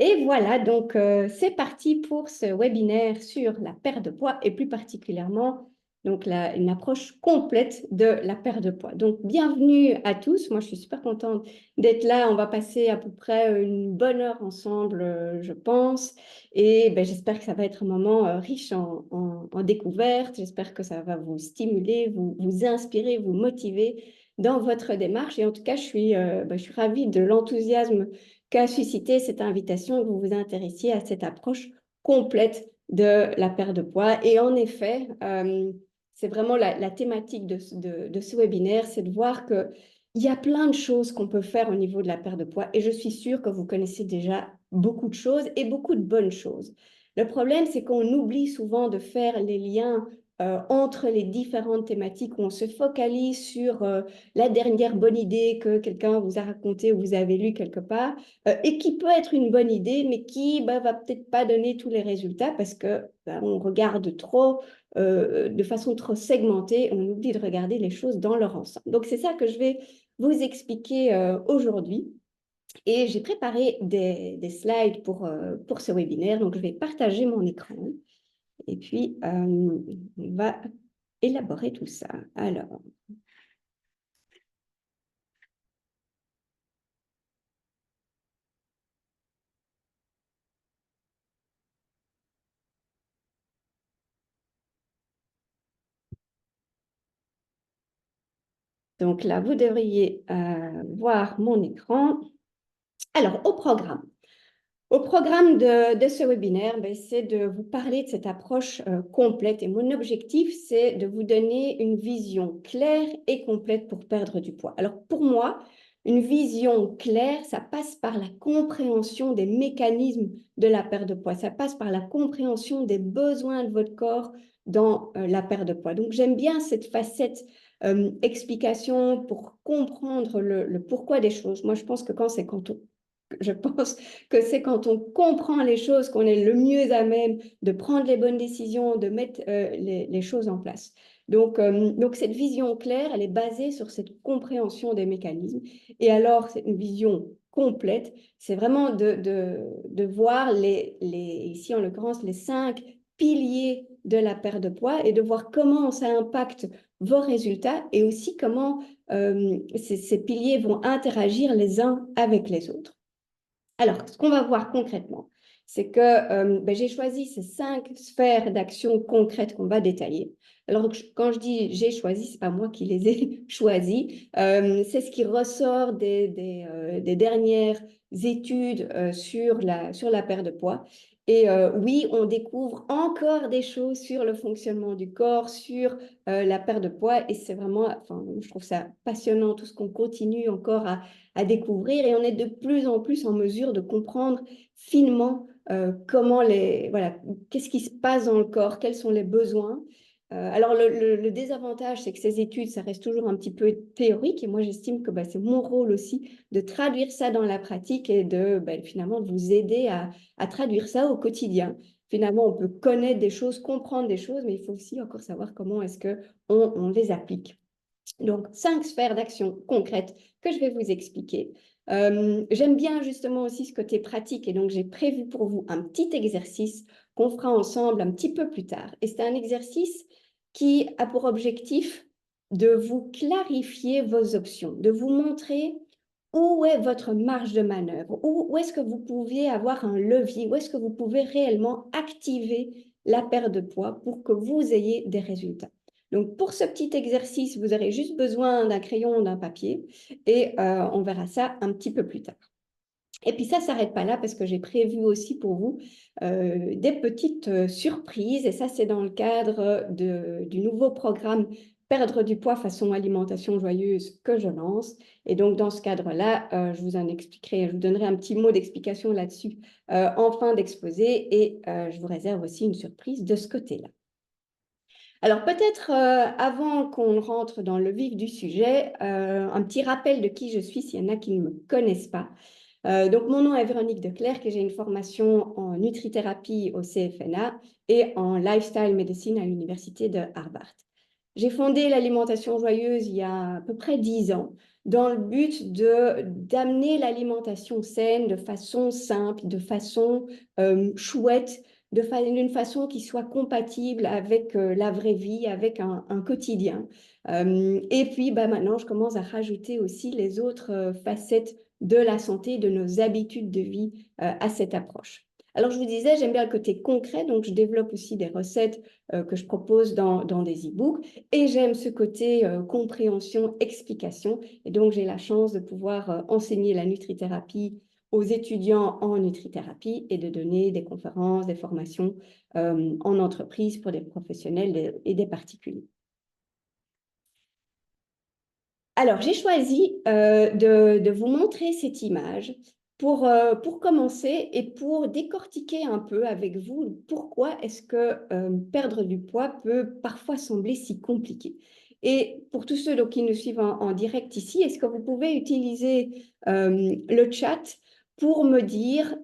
Et voilà, donc c'est parti pour ce webinaire sur la perte de poids et plus particulièrement donc une approche complète de la perte de poids. Donc bienvenue à tous, moi je suis super contente d'être là, on va passer à peu près une bonne heure ensemble je pense et ben, j'espère que ça va être un moment riche en découvertes, j'espère que ça va vous stimuler, vous inspirer, vous motiver dans votre démarche et en tout cas je suis ravie de l'enthousiasme qu'a suscité cette invitation que vous vous intéressiez à cette approche complète de la perte de poids. Et en effet, c'est vraiment la thématique de ce webinaire, c'est de voir qu'il y a plein de choses qu'on peut faire au niveau de la perte de poids. Et je suis sûre que vous connaissez déjà beaucoup de choses et beaucoup de bonnes choses. Le problème, c'est qu'on oublie souvent de faire les liens entre les différentes thématiques où on se focalise sur la dernière bonne idée que quelqu'un vous a racontée ou vous avez lu quelque part et qui peut être une bonne idée, mais qui va peut-être pas donner tous les résultats parce que on regarde trop, de façon trop segmentée, on oublie de regarder les choses dans leur ensemble. Donc c'est ça que je vais vous expliquer aujourd'hui. Et j'ai préparé des slides pour ce webinaire, donc je vais partager mon écran et puis on va élaborer tout ça. Alors, donc là, vous devriez voir mon écran. Alors, au programme. Au programme de ce webinaire, ben, c'est de vous parler de cette approche complète. Et mon objectif, c'est de vous donner une vision claire et complète pour perdre du poids. Alors pour moi, une vision claire, ça passe par la compréhension des mécanismes de la perte de poids. Ça passe par la compréhension des besoins de votre corps dans la perte de poids. Donc j'aime bien cette facette explication pour comprendre le pourquoi des choses. Moi, je pense que je pense que c'est quand on comprend les choses qu'on est le mieux à même de prendre les bonnes décisions, de mettre les choses en place. Donc, cette vision claire, elle est basée sur cette compréhension des mécanismes. Et alors, c'est une vision complète, c'est vraiment de voir ici en l'occurrence, les 5 piliers de la perte de poids et de voir comment ça impacte vos résultats et aussi comment ces piliers vont interagir les uns avec les autres. Alors, ce qu'on va voir concrètement, c'est que j'ai choisi ces 5 sphères d'action concrètes qu'on va détailler. Alors, quand je dis j'ai choisi, ce n'est pas moi qui les ai choisis. C'est ce qui ressort des dernières études sur la perte de poids. Et oui, on découvre encore des choses sur le fonctionnement du corps, sur la perte de poids. Et c'est vraiment, enfin, je trouve ça passionnant, tout ce qu'on continue encore à découvrir et on est de plus en plus en mesure de comprendre finement voilà, qu'est-ce qui se passe dans le corps, quels sont les besoins. Alors, le désavantage, c'est que ces études, ça reste toujours un petit peu théorique et moi, j'estime que c'est mon rôle aussi de traduire ça dans la pratique et finalement de vous aider à traduire ça au quotidien. Finalement, on peut connaître des choses, comprendre des choses, mais il faut aussi encore savoir comment est-ce qu'on les applique. Donc, 5 sphères d'action concrètes que je vais vous expliquer. J'aime bien justement aussi ce côté pratique et donc j'ai prévu pour vous un petit exercice qu'on fera ensemble un petit peu plus tard. Et c'est un exercice qui a pour objectif de vous clarifier vos options, de vous montrer où est votre marge de manœuvre, où est-ce que vous pouvez avoir un levier, où est-ce que vous pouvez réellement activer la perte de poids pour que vous ayez des résultats. Donc, pour ce petit exercice, vous aurez juste besoin d'un crayon, d'un papier et on verra ça un petit peu plus tard. Et puis ça ne s'arrête pas là parce que j'ai prévu aussi pour vous des petites surprises et ça c'est dans le cadre du nouveau programme Perdre du poids façon alimentation joyeuse que je lance. Et donc dans ce cadre-là, je vous en expliquerai, je vous donnerai un petit mot d'explication là-dessus en fin d'exposé et je vous réserve aussi une surprise de ce côté-là. Alors peut-être avant qu'on rentre dans le vif du sujet, un petit rappel de qui je suis s'il y en a qui ne me connaissent pas. Donc mon nom est Véronique Declercq et j'ai une formation en nutrithérapie au CFNA et en lifestyle medicine à l'université de Harvard. J'ai fondé l'alimentation joyeuse il y a à peu près 10 ans dans le but d'amener l'alimentation saine de façon simple, de façon chouette, d'une façon qui soit compatible avec la vraie vie, avec un quotidien. Et puis maintenant, je commence à rajouter aussi les autres facettes de la santé, de nos habitudes de vie à cette approche. Alors, je vous disais, j'aime bien le côté concret, donc je développe aussi des recettes que je propose dans des e-books. Et j'aime ce côté compréhension, explication. Et donc, j'ai la chance de pouvoir enseigner la nutrithérapie aux étudiants en nutrithérapie et de donner des conférences, des formations en entreprise pour des professionnels et des particuliers. Alors, j'ai choisi de vous montrer cette image pour commencer et pour décortiquer un peu avec vous pourquoi est-ce que perdre du poids peut parfois sembler si compliqué. Et pour tous ceux qui nous suivent en direct ici, est-ce que vous pouvez utiliser le chat pour me dire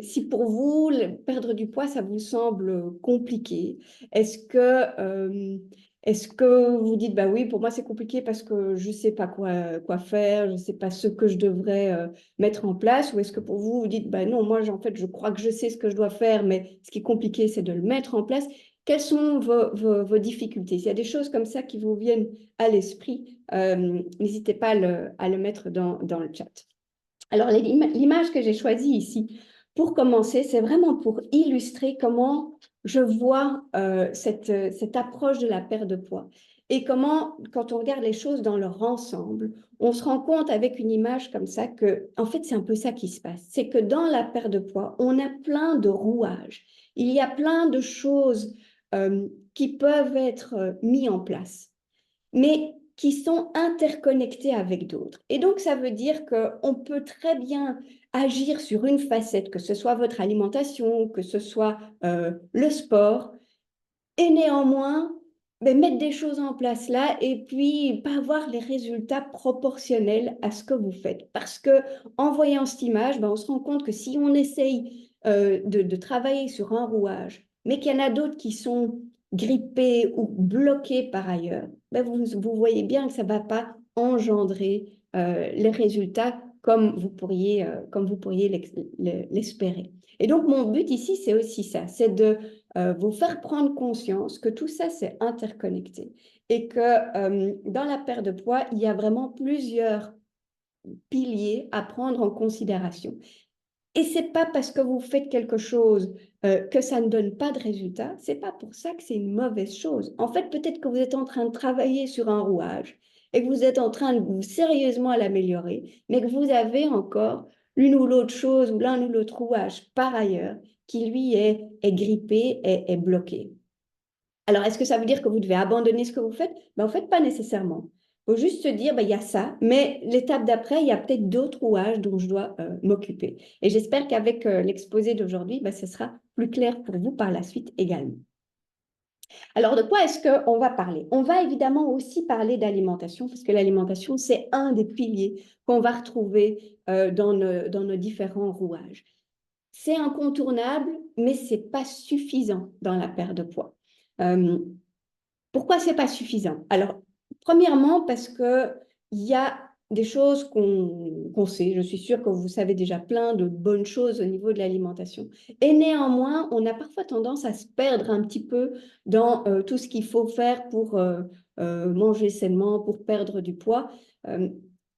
si pour vous, perdre du poids, ça vous semble compliqué? Est-ce que vous dites, bah oui, pour moi c'est compliqué parce que je ne sais pas quoi faire, je ne sais pas ce que je devrais mettre en place, ou est-ce que pour vous, vous dites, bah non, moi en fait je crois que je sais ce que je dois faire, mais ce qui est compliqué c'est de le mettre en place. Quelles sont vos difficultés? S'il y a des choses comme ça qui vous viennent à l'esprit, n'hésitez pas à le mettre dans le chat. Alors l'image que j'ai choisie ici, pour commencer, c'est vraiment pour illustrer comment je vois cette approche de la perte de poids et comment, quand on regarde les choses dans leur ensemble, on se rend compte avec une image comme ça que, en fait, c'est un peu ça qui se passe. C'est que dans la perte de poids, on a plein de rouages. Il y a plein de choses qui peuvent être mises en place, mais qui sont interconnectés avec d'autres. Et donc, ça veut dire qu'on peut très bien agir sur une facette, que ce soit votre alimentation, que ce soit le sport, et néanmoins, mettre des choses en place là et puis pas avoir les résultats proportionnels à ce que vous faites. Parce que en voyant cette image, on se rend compte que si on essaye de travailler sur un rouage, mais qu'il y en a d'autres qui sont grippés ou bloqués par ailleurs, vous voyez bien que ça ne va pas engendrer les résultats comme vous pourriez l'espérer. Et donc, mon but ici, c'est aussi ça, c'est de vous faire prendre conscience que tout ça, c'est interconnecté et que dans la perte de poids, il y a vraiment plusieurs piliers à prendre en considération. Et ce n'est pas parce que vous faites quelque chose que ça ne donne pas de résultat, ce n'est pas pour ça que c'est une mauvaise chose. En fait, peut-être que vous êtes en train de travailler sur un rouage et que vous êtes en train de sérieusement l'améliorer, mais que vous avez encore l'une ou l'autre chose ou l'un ou l'autre rouage par ailleurs qui, lui, est grippé, est bloqué. Alors, est-ce que ça veut dire que vous devez abandonner ce que vous faites? En fait, pas nécessairement. Il faut juste se dire, il y a ça, mais l'étape d'après, il y a peut-être d'autres rouages dont je dois m'occuper. Et j'espère qu'avec l'exposé d'aujourd'hui, ce sera plus clair pour vous par la suite également. Alors, de quoi est-ce qu'on va parler? On va évidemment aussi parler d'alimentation, parce que l'alimentation, c'est un des piliers qu'on va retrouver dans nos différents rouages. C'est incontournable, mais ce n'est pas suffisant dans la perte de poids. Pourquoi ce n'est pas suffisant? Alors, premièrement, parce qu'il y a des choses qu'on sait. Je suis sûre que vous savez déjà plein de bonnes choses au niveau de l'alimentation. Et néanmoins, on a parfois tendance à se perdre un petit peu dans tout ce qu'il faut faire pour manger sainement, pour perdre du poids.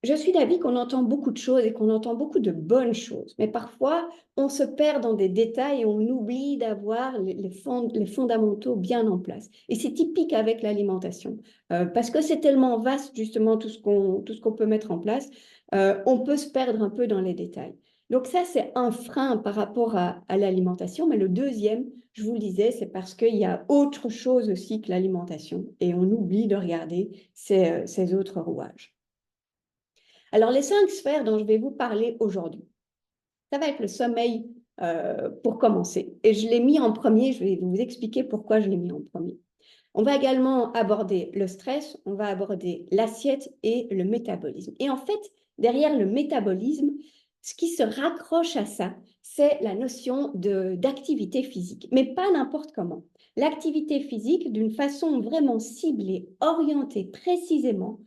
Je suis d'avis qu'on entend beaucoup de choses et qu'on entend beaucoup de bonnes choses, mais parfois on se perd dans des détails et on oublie d'avoir les fondamentaux bien en place. Et c'est typique avec l'alimentation, parce que c'est tellement vaste justement tout ce qu'on peut mettre en place, on peut se perdre un peu dans les détails. Donc ça, c'est un frein par rapport à l'alimentation, mais le deuxième, je vous le disais, c'est parce qu'il y a autre chose aussi que l'alimentation et on oublie de regarder ces autres rouages. Alors, les 5 sphères dont je vais vous parler aujourd'hui, ça va être le sommeil pour commencer. Et je l'ai mis en premier, je vais vous expliquer pourquoi je l'ai mis en premier. On va également aborder le stress, on va aborder l'assiette et le métabolisme. Et en fait, derrière le métabolisme, ce qui se raccroche à ça, c'est la notion d'activité physique, mais pas n'importe comment. L'activité physique d'une façon vraiment ciblée, orientée précisément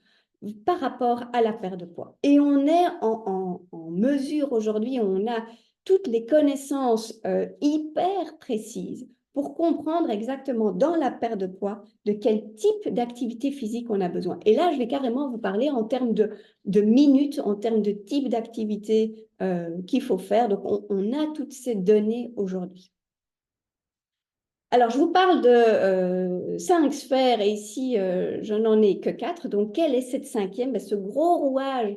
par rapport à la perte de poids. Et on est en mesure aujourd'hui, on a toutes les connaissances hyper précises pour comprendre exactement dans la perte de poids de quel type d'activité physique on a besoin. Et là, je vais carrément vous parler en termes de minutes, en termes de type d'activité qu'il faut faire. Donc, on a toutes ces données aujourd'hui. Alors, je vous parle de 5 sphères et ici, je n'en ai que 4. Donc, quelle est cette cinquième? Ben, ce gros rouage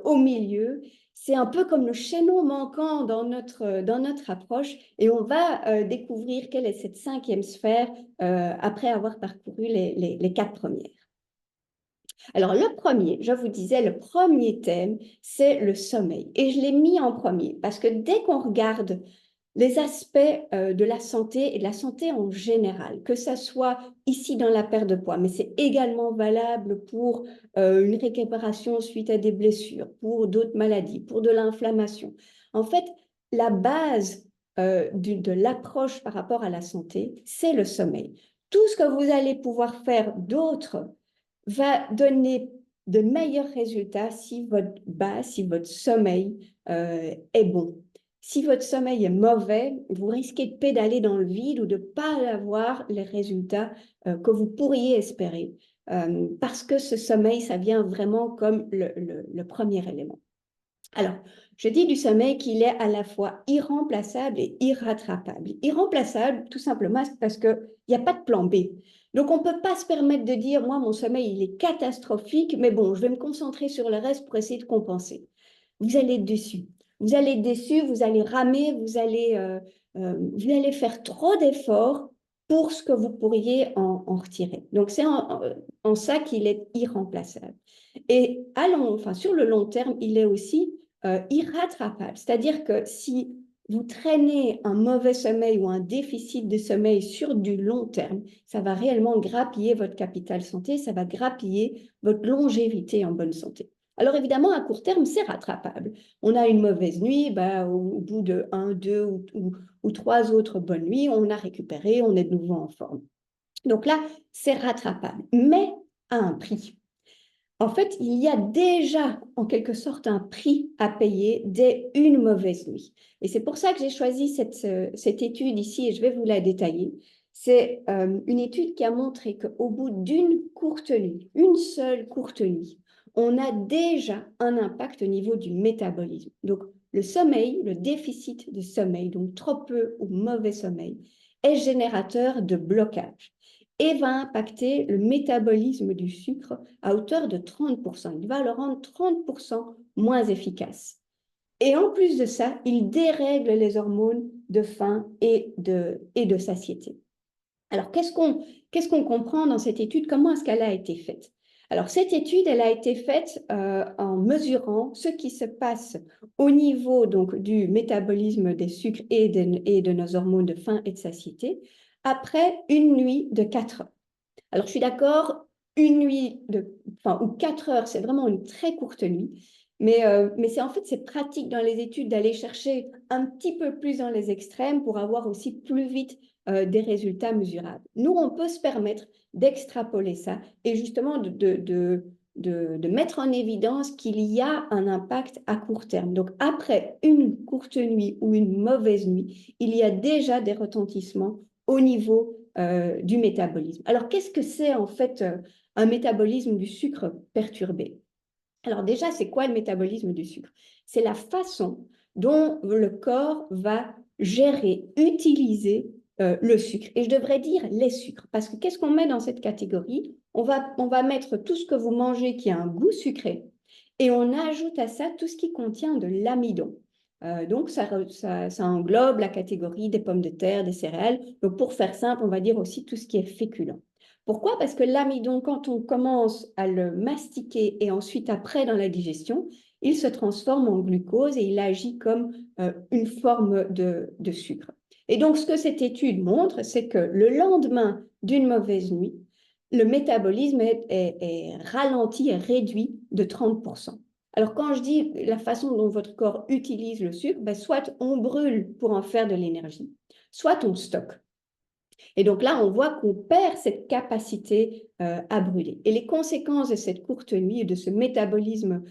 au milieu, c'est un peu comme le chaînon manquant dans notre approche et on va découvrir quelle est cette cinquième sphère après avoir parcouru les 4 premières. Alors, le premier, je vous disais, le premier thème, c'est le sommeil. Et je l'ai mis en premier parce que dès qu'on regarde les aspects de la santé et de la santé en général, que ça soit ici dans la perte de poids, mais c'est également valable pour une récupération suite à des blessures, pour d'autres maladies, pour de l'inflammation. En fait, la base de l'approche par rapport à la santé, c'est le sommeil. Tout ce que vous allez pouvoir faire d'autre va donner de meilleurs résultats si votre base, si votre sommeil est bon. Si votre sommeil est mauvais, vous risquez de pédaler dans le vide ou de ne pas avoir les résultats que vous pourriez espérer. Parce que ce sommeil, ça vient vraiment comme le premier élément. Alors, je dis du sommeil qu'il est à la fois irremplaçable et irrattrapable. Irremplaçable, tout simplement, parce qu'il n'y a pas de plan B. Donc, on ne peut pas se permettre de dire, moi, mon sommeil, il est catastrophique, mais bon, je vais me concentrer sur le reste pour essayer de compenser. Vous allez être déçu. Vous allez être déçu, vous allez ramer, vous allez faire trop d'efforts pour ce que vous pourriez en retirer. Donc, c'est en ça qu'il est irremplaçable. Et sur le long terme, il est aussi irrattrapable. C'est-à-dire que si vous traînez un mauvais sommeil ou un déficit de sommeil sur du long terme, ça va réellement grappiller votre capital santé, ça va grappiller votre longévité en bonne santé. Alors évidemment, à court terme, c'est rattrapable. On a une mauvaise nuit, au bout de 1, 2 ou 3 autres bonnes nuits, on a récupéré, on est de nouveau en forme. Donc là, c'est rattrapable, mais à un prix. En fait, il y a déjà en quelque sorte un prix à payer dès une mauvaise nuit. Et c'est pour ça que j'ai choisi cette étude ici et je vais vous la détailler. C'est une étude qui a montré qu'au bout d'une courte nuit, une seule courte nuit, on a déjà un impact au niveau du métabolisme. Donc, le sommeil, le déficit de sommeil, donc trop peu ou mauvais sommeil, est générateur de blocage et va impacter le métabolisme du sucre à hauteur de 30%. Il va le rendre 30% moins efficace. Et en plus de ça, il dérègle les hormones de faim et de satiété. Alors, qu'est-ce qu'on comprend dans cette étude? Comment est-ce qu'elle a été faite? Alors, cette étude, elle a été faite en mesurant ce qui se passe au niveau donc, du métabolisme des sucres et de nos hormones de faim et de satiété après une nuit de 4 heures. Alors, je suis d'accord, une nuit ou 4 heures, c'est vraiment une très courte nuit. Mais c'est pratique dans les études d'aller chercher un petit peu plus dans les extrêmes pour avoir aussi plus vite des résultats mesurables. Nous, on peut se permettre d'extrapoler ça et justement de mettre en évidence qu'il y a un impact à court terme. Donc, après une courte nuit ou une mauvaise nuit, il y a déjà des retentissements au niveau du métabolisme. Alors, qu'est-ce que c'est en fait un métabolisme du sucre perturbé? Alors déjà, c'est quoi le métabolisme du sucre? C'est la façon dont le corps va gérer, utiliser le sucre. Et je devrais dire les sucres, parce que qu'est-ce qu'on met dans cette catégorie? On va mettre tout ce que vous mangez qui a un goût sucré, et on ajoute à ça tout ce qui contient de l'amidon. Donc, ça englobe la catégorie des pommes de terre, des céréales. Donc, pour faire simple, on va dire aussi tout ce qui est féculent. Pourquoi? Parce que l'amidon, quand on commence à le mastiquer et ensuite après dans la digestion, il se transforme en glucose et il agit comme une forme de sucre. Et donc, ce que cette étude montre, c'est que le lendemain d'une mauvaise nuit, le métabolisme est ralenti et réduit de 30%. Alors, quand je dis la façon dont votre corps utilise le sucre, ben, soit on brûle pour en faire de l'énergie, soit on stocke. Et donc là, on voit qu'on perd cette capacité à brûler. Et les conséquences de cette courte nuit et de ce métabolisme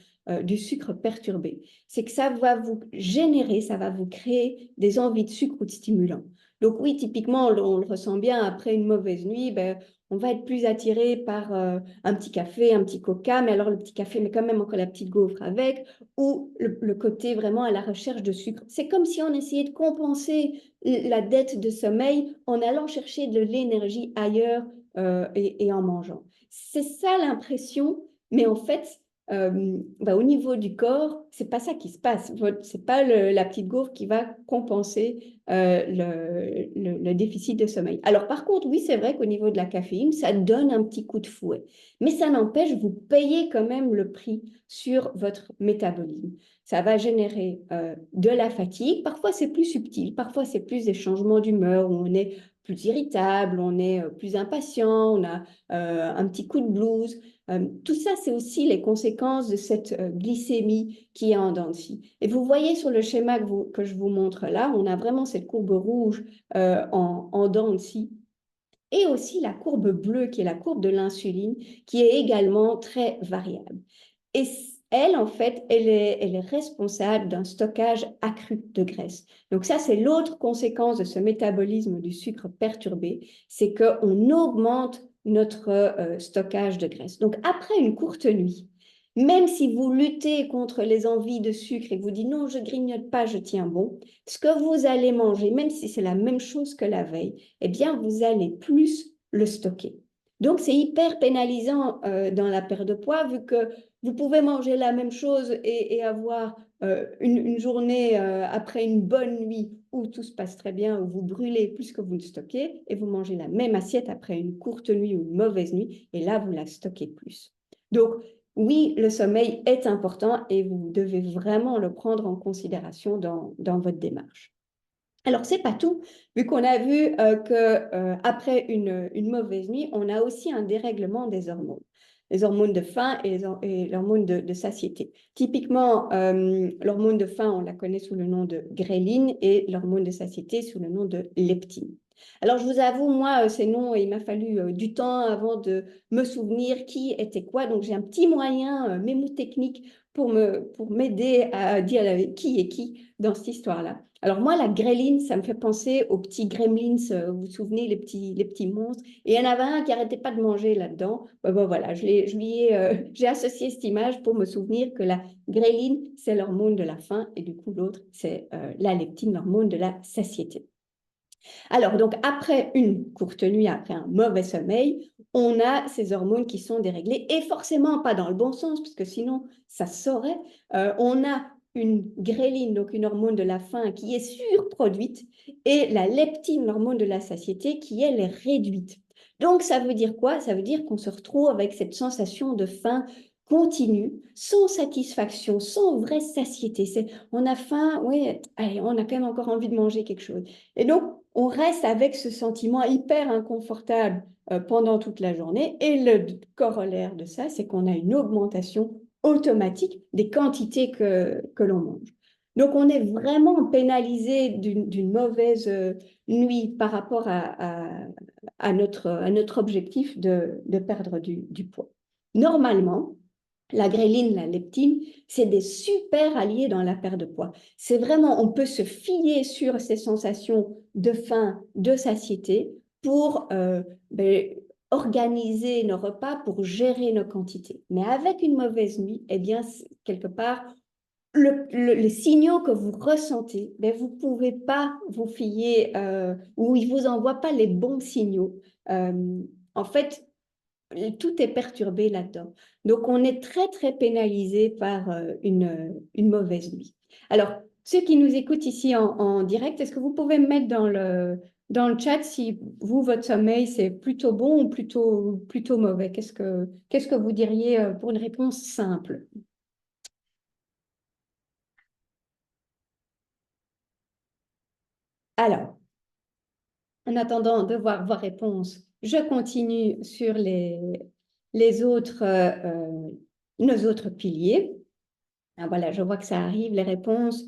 du sucre perturbé, c'est que ça va vous générer, ça va vous créer des envies de sucre ou de stimulants. Donc oui, typiquement, on le ressent bien, après une mauvaise nuit, ben, on va être plus attiré par un petit café, un petit coca, mais alors le petit café, mais quand même encore la petite gaufre avec, ou le côté vraiment à la recherche de sucre. C'est comme si on essayait de compenser la dette de sommeil en allant chercher de l'énergie ailleurs et en mangeant. C'est ça l'impression, mais en fait, au niveau du corps, c'est pas ça qui se passe. C'est pas la petite gaufre qui va compenser le déficit de sommeil. Alors par contre, oui, c'est vrai qu'au niveau de la caféine, ça donne un petit coup de fouet, mais ça n'empêche, vous payez quand même le prix sur votre métabolisme. Ça va générer de la fatigue. Parfois, c'est plus subtil. Parfois, c'est plus des changements d'humeur où on est plus irritable, on est plus impatient, on a un petit coup de blues. Tout ça, c'est aussi les conséquences de cette glycémie qui est en dents de scie. Et vous voyez sur le schéma que je vous montre là, on a vraiment cette courbe rouge en dents de scie. Et aussi la courbe bleue, qui est la courbe de l'insuline, qui est également très variable. Et elle, en fait, elle est responsable d'un stockage accru de graisse. Donc ça, c'est l'autre conséquence de ce métabolisme du sucre perturbé, c'est qu'on augmente notre stockage de graisse. Donc après une courte nuit, même si vous luttez contre les envies de sucre et que vous dites non, je grignote pas, je tiens bon, ce que vous allez manger, même si c'est la même chose que la veille, eh bien, vous allez plus le stocker. Donc, c'est hyper pénalisant dans la perte de poids, vu que vous pouvez manger la même chose et avoir une journée après une bonne nuit où tout se passe très bien, où vous brûlez plus que vous ne stockez, et vous mangez la même assiette après une courte nuit ou une mauvaise nuit, et là, vous la stockez plus. Donc, oui, le sommeil est important et vous devez vraiment le prendre en considération dans votre démarche. Alors, c'est pas tout, vu qu'on a vu qu'après une mauvaise nuit, on a aussi un dérèglement des hormones. Les hormones de faim et l'hormone de satiété. Typiquement, l'hormone de faim, on la connaît sous le nom de gréline et l'hormone de satiété sous le nom de leptine. Alors, je vous avoue, moi, ces noms, il m'a fallu du temps avant de me souvenir qui était quoi. Donc, j'ai un petit moyen mémotechnique pour m'aider à dire qui est qui dans cette histoire-là. Alors moi, la gréline, ça me fait penser aux petits gremlins, vous vous souvenez, les petits monstres. Et il y en avait un qui n'arrêtait pas de manger là-dedans. Voilà, j'ai associé cette image pour me souvenir que la gréline, c'est l'hormone de la faim et du coup l'autre, c'est la leptine, l'hormone de la satiété. Alors, donc, après une courte nuit, après un mauvais sommeil, on a ces hormones qui sont déréglées et forcément pas dans le bon sens, parce que sinon, ça saurait. On a une gréline, donc une hormone de la faim qui est surproduite, et la leptine, l'hormone de la satiété, qui elle est réduite. Donc, ça veut dire quoi? Ça veut dire qu'on se retrouve avec cette sensation de faim continue, sans satisfaction, sans vraie satiété. On a faim, oui, allez, on a quand même encore envie de manger quelque chose. Et donc, on reste avec ce sentiment hyper inconfortable pendant toute la journée. Et le corollaire de ça, c'est qu'on a une augmentation automatique des quantités que l'on mange. Donc, on est vraiment pénalisé d'une mauvaise nuit par rapport à notre objectif de perdre du poids. Normalement, la gréline, la leptine, c'est des super alliés dans la perte de poids. C'est vraiment, on peut se fier sur ces sensations de faim, de satiété pour organiser nos repas, pour gérer nos quantités. Mais avec une mauvaise nuit, eh bien, quelque part, les signaux que vous ressentez, ben, vous ne pouvez pas vous fier ou ils ne vous envoient pas les bons signaux. En fait, tout est perturbé là-dedans. Donc, on est très, très pénalisé par une mauvaise nuit. Alors, ceux qui nous écoutent ici en direct, est-ce que vous pouvez me mettre dans le chat si vous, votre sommeil, c'est plutôt bon ou plutôt mauvais? Qu'est-ce que vous diriez pour une réponse simple? Alors, en attendant de voir vos réponses, je continue sur les autres, nos autres piliers. Ah, voilà, je vois que ça arrive, les réponses.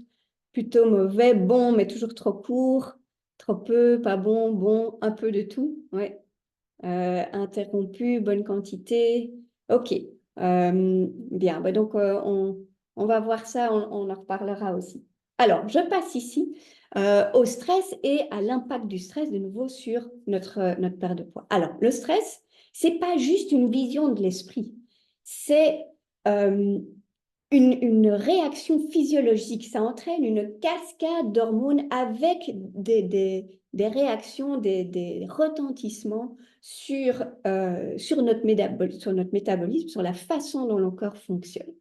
Plutôt mauvais, bon, mais toujours trop court, trop peu, pas bon, bon, un peu de tout. Ouais. Interrompu, bonne quantité. OK. Bien, bah donc on va voir ça, on en reparlera aussi. Alors, je passe ici au stress et à l'impact du stress de nouveau sur notre perte de poids. Alors, le stress, c'est pas juste une vision de l'esprit, c'est euh, une réaction physiologique. Ça entraîne une cascade d'hormones avec des réactions, des retentissements sur notre métabolisme, sur la façon dont le corps fonctionne.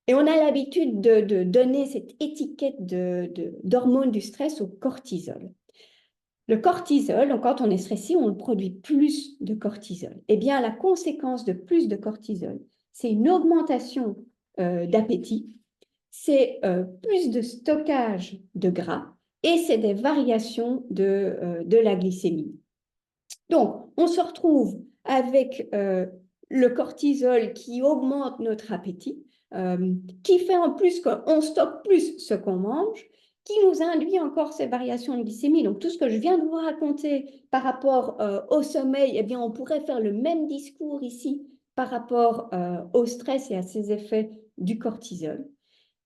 Et on a l'habitude de donner cette étiquette d'hormone du stress au cortisol. Le cortisol, donc quand on est stressé, on produit plus de cortisol. Eh bien, la conséquence de plus de cortisol, c'est une augmentation d'appétit, c'est plus de stockage de gras et c'est des variations de la glycémie. Donc, on se retrouve avec le cortisol qui augmente notre appétit, qui fait en plus qu'on stocke plus ce qu'on mange, qui nous induit encore ces variations de glycémie. Donc, tout ce que je viens de vous raconter par rapport au sommeil, eh bien, on pourrait faire le même discours ici par rapport au stress et à ses effets du cortisol.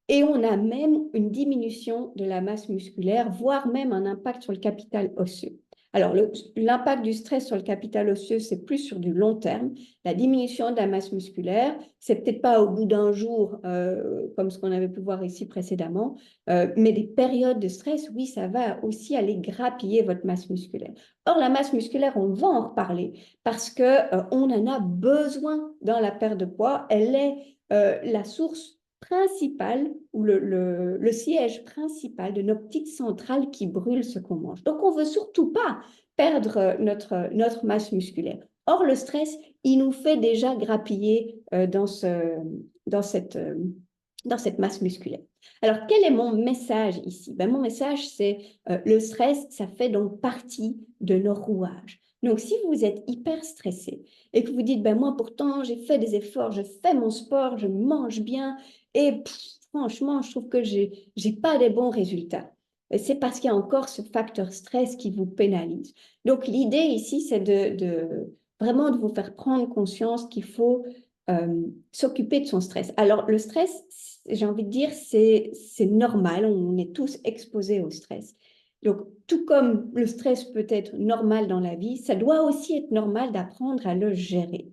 Et on a même une diminution de la masse musculaire, voire même un impact sur le capital osseux. Alors, l'impact du stress sur le capital osseux, c'est plus sur du long terme. La diminution de la masse musculaire, c'est peut-être pas au bout d'un jour, comme ce qu'on avait pu voir ici précédemment, mais des périodes de stress, oui, ça va aussi aller grappiller votre masse musculaire. Or, la masse musculaire, on va en reparler parce qu'on en a besoin dans la perte de poids. Elle est la source principal ou le siège principal de nos petites centrales qui brûlent ce qu'on mange. Donc, on ne veut surtout pas perdre notre masse musculaire. Or, le stress, il nous fait déjà grappiller dans cette masse musculaire. Alors, quel est mon message ici? Ben, mon message, c'est le stress, ça fait donc partie de nos rouages. Donc, si vous êtes hyper stressé et que vous dites, ben, moi, pourtant, j'ai fait des efforts, je fais mon sport, je mange bien, et franchement, je trouve que j'ai pas des bons résultats. C'est parce qu'il y a encore ce facteur stress qui vous pénalise. Donc, l'idée ici, c'est vraiment de vous faire prendre conscience qu'il faut s'occuper de son stress. Alors, le stress, j'ai envie de dire, c'est normal. On est tous exposés au stress. Donc, tout comme le stress peut être normal dans la vie, ça doit aussi être normal d'apprendre à le gérer.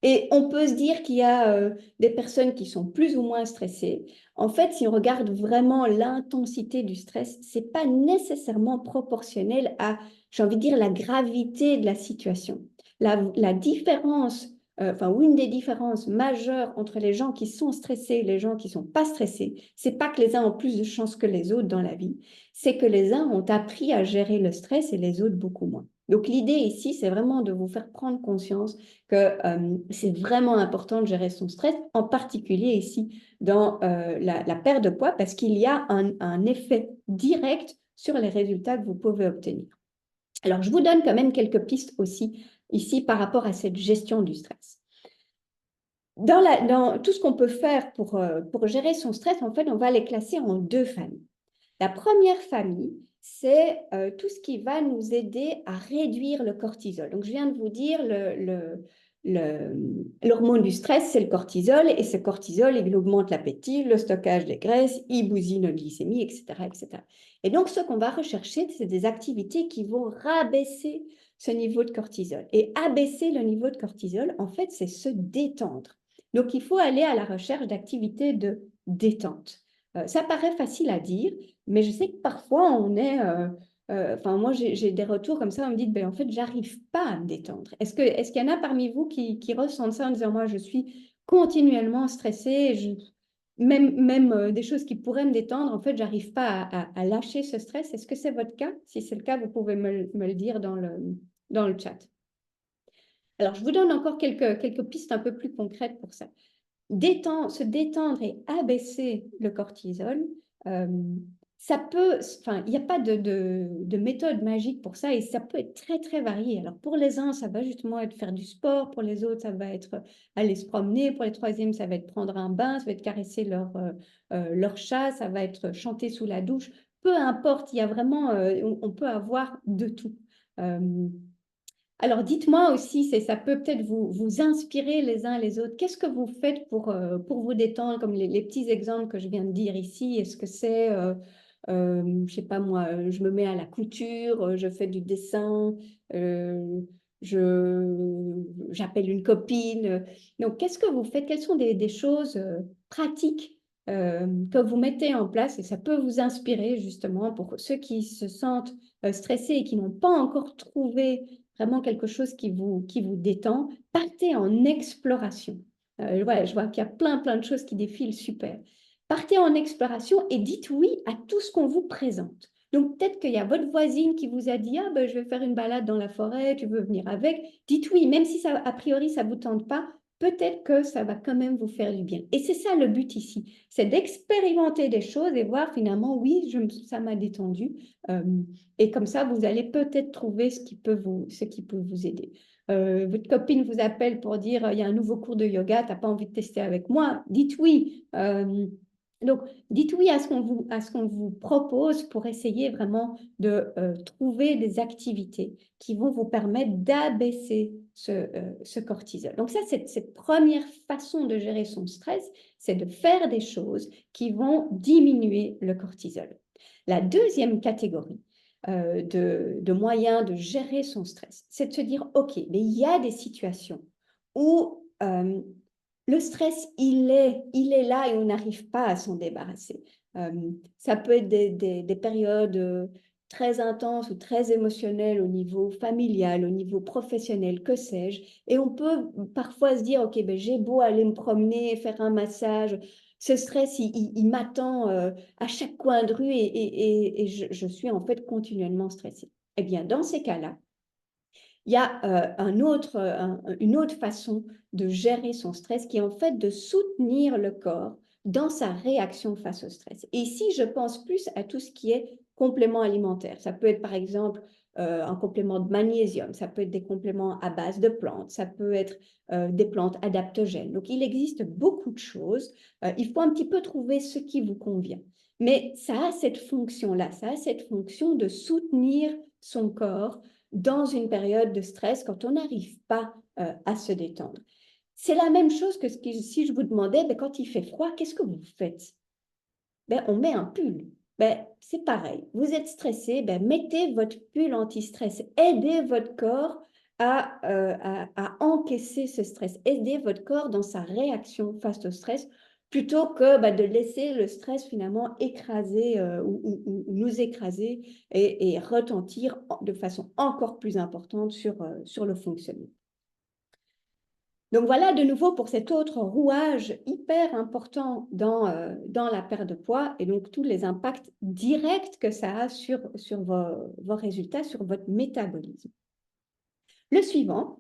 Et on peut se dire qu'il y a des personnes qui sont plus ou moins stressées. En fait, si on regarde vraiment l'intensité du stress, ce n'est pas nécessairement proportionnel à, j'ai envie de dire, la gravité de la situation. La différence, ou une des différences majeures entre les gens qui sont stressés et les gens qui ne sont pas stressés, c'est pas que les uns ont plus de chance que les autres dans la vie, c'est que les uns ont appris à gérer le stress et les autres beaucoup moins. Donc l'idée ici, c'est vraiment de vous faire prendre conscience que c'est vraiment important de gérer son stress, en particulier ici dans la perte de poids, parce qu'il y a un effet direct sur les résultats que vous pouvez obtenir. Alors, je vous donne quand même quelques pistes aussi ici par rapport à cette gestion du stress. Dans tout ce qu'on peut faire pour gérer son stress, en fait, on va les classer en deux familles. La première famille, c'est tout ce qui va nous aider à réduire le cortisol. Donc, je viens de vous dire, l'hormone du stress, c'est le cortisol, et ce cortisol, il augmente l'appétit, le stockage des graisses, il bousille notre glycémie, etc., etc. Et donc, ce qu'on va rechercher, c'est des activités qui vont rabaisser ce niveau de cortisol. Et abaisser le niveau de cortisol, en fait, c'est se détendre. Donc, il faut aller à la recherche d'activités de détente. Ça paraît facile à dire, mais je sais que parfois, on est... moi, j'ai des retours comme ça, on me dit, ben, en fait, j'arrive pas à me détendre. Est-ce qu'il y en a parmi vous qui ressentent ça en disant, moi, je suis continuellement stressée, même des choses qui pourraient me détendre, en fait, j'arrive pas à lâcher ce stress. Est-ce que c'est votre cas? Si c'est le cas, vous pouvez me le dire dans le chat. Alors, je vous donne encore quelques pistes un peu plus concrètes pour ça. Se détendre et abaisser le cortisol, ça peut, enfin, il n'y a pas de méthode magique pour ça et ça peut être très, très varié. Alors, pour les uns, ça va justement être faire du sport. Pour les autres, ça va être aller se promener. Pour les troisièmes, ça va être prendre un bain. Ça va être caresser leur chat. Ça va être chanter sous la douche. Peu importe, il y a vraiment, on peut avoir de tout. Alors, dites-moi aussi, ça peut peut-être vous inspirer les uns les autres. Qu'est-ce que vous faites pour vous détendre, comme les petits exemples que je viens de dire ici? Est-ce que c'est, je sais pas moi, je me mets à la couture, je fais du dessin, euh, j'appelle une copine. Donc, qu'est-ce que vous faites? Quelles sont des choses pratiques que vous mettez en place? Et ça peut vous inspirer justement pour ceux qui se sentent stressés et qui n'ont pas encore trouvé vraiment quelque chose qui vous détend. Partez en exploration. Ouais, je vois qu'il y a plein de choses qui défilent, super. Partez en exploration et dites oui à tout ce qu'on vous présente. Donc, peut-être qu'il y a votre voisine qui vous a dit, ah ben, je vais faire une balade dans la forêt, tu veux venir avec. Dites oui, même si ça, a priori, ça ne vous tente pas, peut-être que ça va quand même vous faire du bien. Et c'est ça le but ici, c'est d'expérimenter des choses et voir finalement, oui, ça m'a détendu. Et comme ça, vous allez peut-être trouver ce qui peut vous aider. Votre copine vous appelle pour dire, il y a un nouveau cours de yoga, tu n'as pas envie de tester avec moi? Dites oui. Donc, dites oui à ce qu'on vous propose pour essayer vraiment de trouver des activités qui vont vous permettre d'abaisser ce cortisol. Donc ça, cette première façon de gérer son stress, c'est de faire des choses qui vont diminuer le cortisol. La deuxième catégorie de moyens de gérer son stress, c'est de se dire, OK, mais il y a des situations où le stress, il est là et on n'arrive pas à s'en débarrasser. Ça peut être des périodes très intenses ou très émotionnelles au niveau familial, au niveau professionnel, que sais-je. Et on peut parfois se dire, OK, ben, j'ai beau aller me promener, faire un massage, ce stress, il m'attend à chaque coin de rue et je suis en fait continuellement stressée. Eh bien, dans ces cas-là, il y a une autre façon de gérer son stress qui est en fait de soutenir le corps dans sa réaction face au stress. Et ici, je pense plus à tout ce qui est complément alimentaire. Ça peut être par exemple un complément de magnésium, ça peut être des compléments à base de plantes, ça peut être des plantes adaptogènes. Donc, il existe beaucoup de choses. Il faut un petit peu trouver ce qui vous convient. Mais ça a cette fonction-là, ça a cette fonction de soutenir son corps dans une période de stress quand on n'arrive pas à se détendre. C'est la même chose que si je vous demandais, ben, quand il fait froid, qu'est-ce que vous faites? Ben, on met un pull. Ben, c'est pareil. Vous êtes stressé, ben, mettez votre pull anti-stress. Aidez votre corps à encaisser ce stress. Aidez votre corps dans sa réaction face au stress plutôt que de laisser le stress finalement écraser ou nous écraser et retentir de façon encore plus importante sur le fonctionnement. Donc voilà de nouveau pour cet autre rouage hyper important dans la perte de poids et donc tous les impacts directs que ça a sur vos résultats, sur votre métabolisme. Le suivant,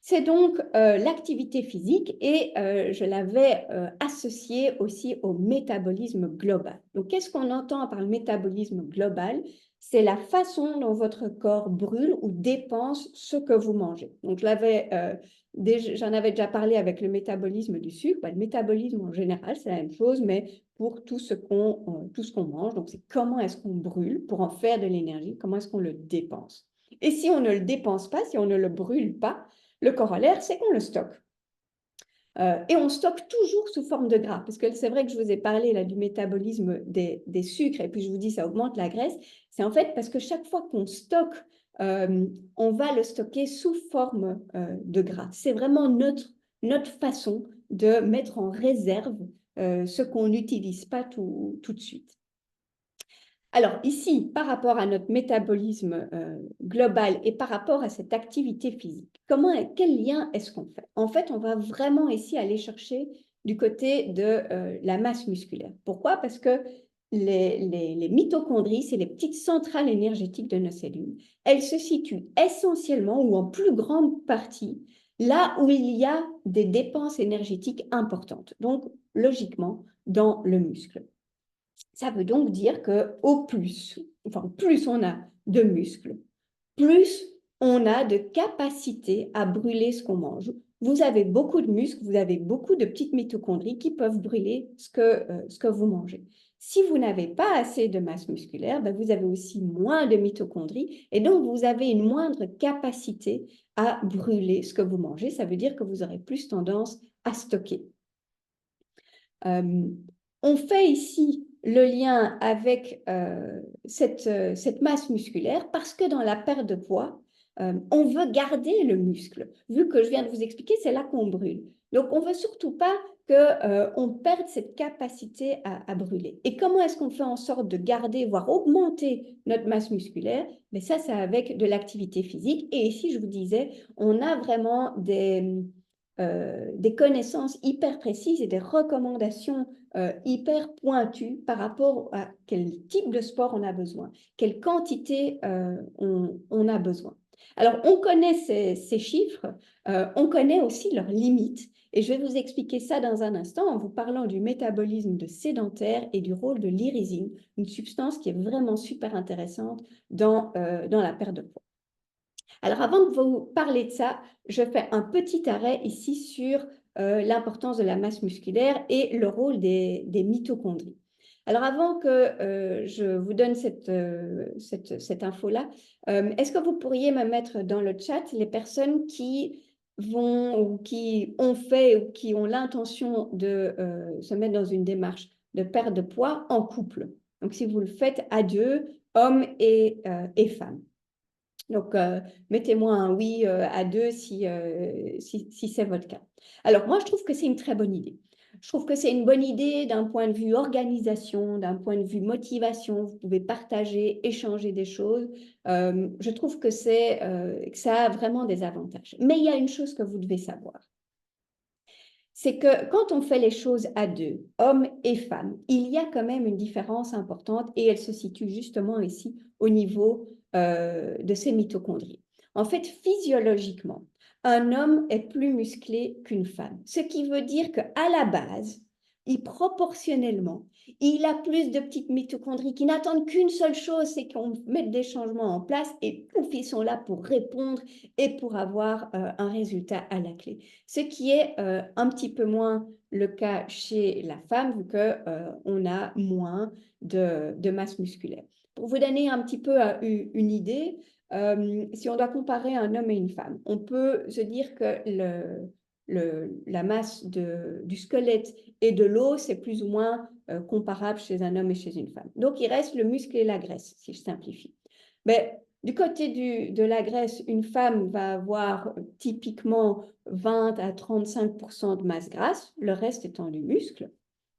c'est donc l'activité physique et je l'avais associé aussi au métabolisme global. Donc, qu'est-ce qu'on entend par le métabolisme global? C'est la façon dont votre corps brûle ou dépense ce que vous mangez. Donc, j'en avais déjà parlé avec le métabolisme du sucre. Le métabolisme en général, c'est la même chose, mais pour tout ce qu'on mange. Donc, c'est comment est-ce qu'on brûle pour en faire de l'énergie, comment est-ce qu'on le dépense. Et si on ne le dépense pas, si on ne le brûle pas, le corollaire, c'est qu'on le stocke. Et on stocke toujours sous forme de gras, parce que c'est vrai que je vous ai parlé là, du métabolisme des sucres, et puis je vous dis ça augmente la graisse. C'est en fait parce que chaque fois qu'on stocke, on va le stocker sous forme de gras. C'est vraiment notre façon de mettre en réserve ce qu'on n'utilise pas tout de suite. Alors ici, par rapport à notre métabolisme global et par rapport à cette activité physique, quel lien est-ce qu'on fait? En fait, on va vraiment ici aller chercher du côté de la masse musculaire. Pourquoi? Parce que les mitochondries, c'est les petites centrales énergétiques de nos cellules. Elles se situent essentiellement ou en plus grande partie là où il y a des dépenses énergétiques importantes. Donc, logiquement, dans le muscle. Ça veut donc dire qu'au plus, enfin, plus on a de muscles, plus on a de capacité à brûler ce qu'on mange. Vous avez beaucoup de muscles, vous avez beaucoup de petites mitochondries qui peuvent brûler ce que vous mangez. Si vous n'avez pas assez de masse musculaire, ben vous avez aussi moins de mitochondries et donc vous avez une moindre capacité à brûler ce que vous mangez. Ça veut dire que vous aurez plus tendance à stocker. On fait ici le lien avec cette masse musculaire parce que dans la perte de poids, on veut garder le muscle. Vu que je viens de vous expliquer, c'est là qu'on brûle. Donc, on ne veut surtout pas qu'on perde cette capacité à brûler. Et comment est-ce qu'on fait en sorte de garder, voire augmenter notre masse musculaire? Mais ça, c'est avec de l'activité physique. Et ici, je vous disais, on a vraiment des connaissances hyper précises et des recommandations hyper pointues par rapport à quel type de sport on a besoin, quelle quantité on a besoin. Alors, on connaît ces chiffres, on connaît aussi leurs limites, et je vais vous expliquer ça dans un instant en vous parlant du métabolisme de sédentaire et du rôle de l'irisine, une substance qui est vraiment super intéressante dans la perte de poids. Alors, avant de vous parler de ça, je fais un petit arrêt ici sur l'importance de la masse musculaire et le rôle des mitochondries. Alors, avant que je vous donne cette info-là, est-ce que vous pourriez me mettre dans le chat les personnes qui vont ou qui ont fait ou qui ont l'intention de se mettre dans une démarche de perte de poids en couple? Donc, si vous le faites à deux, hommes et femmes. Donc, mettez-moi un oui à deux si c'est votre cas. Alors, moi, je trouve que c'est une très bonne idée. Je trouve que c'est une bonne idée d'un point de vue organisation, d'un point de vue motivation. Vous pouvez partager, échanger des choses. Je trouve que ça a vraiment des avantages. Mais il y a une chose que vous devez savoir. C'est que quand on fait les choses à deux, hommes et femmes, il y a quand même une différence importante et elle se situe justement ici au niveau de ces mitochondries. En fait, physiologiquement, un homme est plus musclé qu'une femme, ce qui veut dire qu'à la base, proportionnellement, il a plus de petites mitochondries qui n'attendent qu'une seule chose, c'est qu'on mette des changements en place et pouf, ils sont là pour répondre et pour avoir un résultat à la clé. Ce qui est un petit peu moins le cas chez la femme, vu qu'on a moins de masse musculaire. Pour vous donner un petit peu une idée, si on doit comparer un homme et une femme, on peut se dire que la masse du squelette et de l'os est plus ou moins comparable chez un homme et chez une femme. Donc, il reste le muscle et la graisse, si je simplifie. Mais du côté de la graisse, une femme va avoir typiquement 20 à 35% de masse grasse, le reste étant du muscle.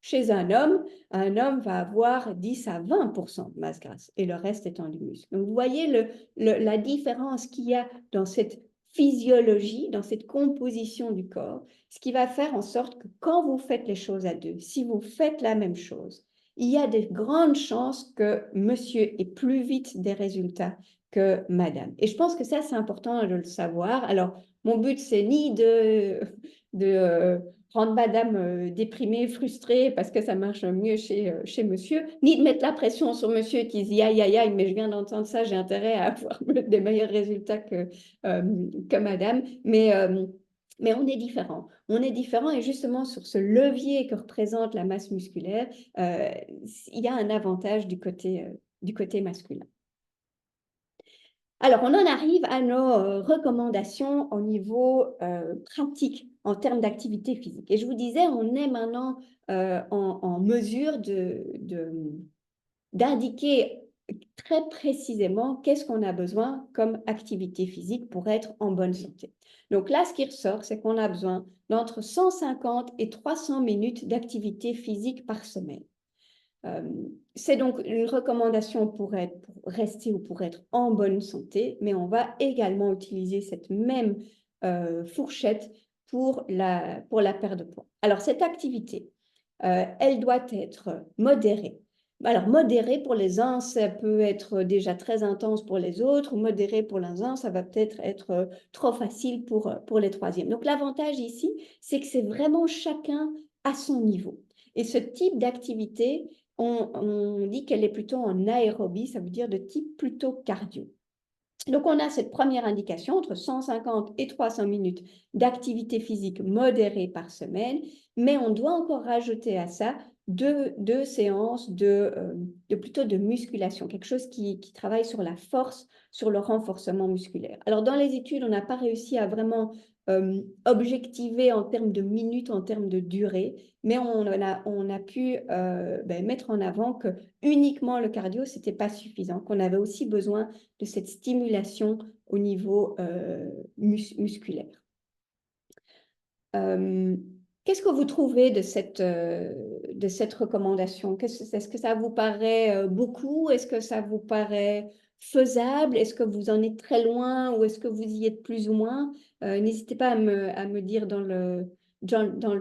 Chez un homme va avoir 10 à 20% de masse grasse et le reste étant du muscle. Donc, vous voyez la différence qu'il y a dans cette physiologie, dans cette composition du corps, ce qui va faire en sorte que quand vous faites les choses à deux, si vous faites la même chose, il y a de grandes chances que monsieur ait plus vite des résultats que madame. Et je pense que ça, c'est important de le savoir. Alors, mon but, c'est ni de rendre madame déprimée, frustrée parce que ça marche mieux chez monsieur, ni de mettre la pression sur monsieur qui dit aïe, aïe, aïe, mais je viens d'entendre ça, j'ai intérêt à avoir des meilleurs résultats que madame. Mais on est différent. On est différent et justement sur ce levier que représente la masse musculaire, il y a un avantage du côté masculin. Alors, on en arrive à nos recommandations au niveau pratique en termes d'activité physique. Et je vous disais, on est maintenant en mesure d'indiquer très précisément qu'est-ce qu'on a besoin comme activité physique pour être en bonne santé. Donc là, ce qui ressort, c'est qu'on a besoin d'entre 150 et 300 minutes d'activité physique par semaine. C'est donc une recommandation pour rester ou pour être en bonne santé, mais on va également utiliser cette même fourchette pour la perte de poids. Alors, cette activité, elle doit être modérée. Alors, modérée pour les uns, ça peut être déjà très intense pour les autres, ou modérée pour les uns, ça va peut-être être trop facile pour les troisièmes. Donc, l'avantage ici, c'est que c'est vraiment chacun à son niveau. Et ce type d'activité on dit qu'elle est plutôt en aérobie, ça veut dire de type plutôt cardio. Donc, on a cette première indication entre 150 et 300 minutes d'activité physique modérée par semaine, mais on doit encore rajouter à ça deux séances plutôt de musculation, quelque chose qui travaille sur la force, sur le renforcement musculaire. Alors, dans les études, on n'a pas réussi à vraiment objectiver en termes de minutes, en termes de durée, mais on a pu mettre en avant que uniquement le cardio, ce n'était pas suffisant, qu'on avait aussi besoin de cette stimulation au niveau musculaire. Qu'est-ce que vous trouvez de cette recommandation? Est-ce que ça vous paraît beaucoup? Est-ce que ça vous paraît faisable? Est-ce que vous en êtes très loin ou est-ce que vous y êtes plus ou moins? N'hésitez pas à me dire dans le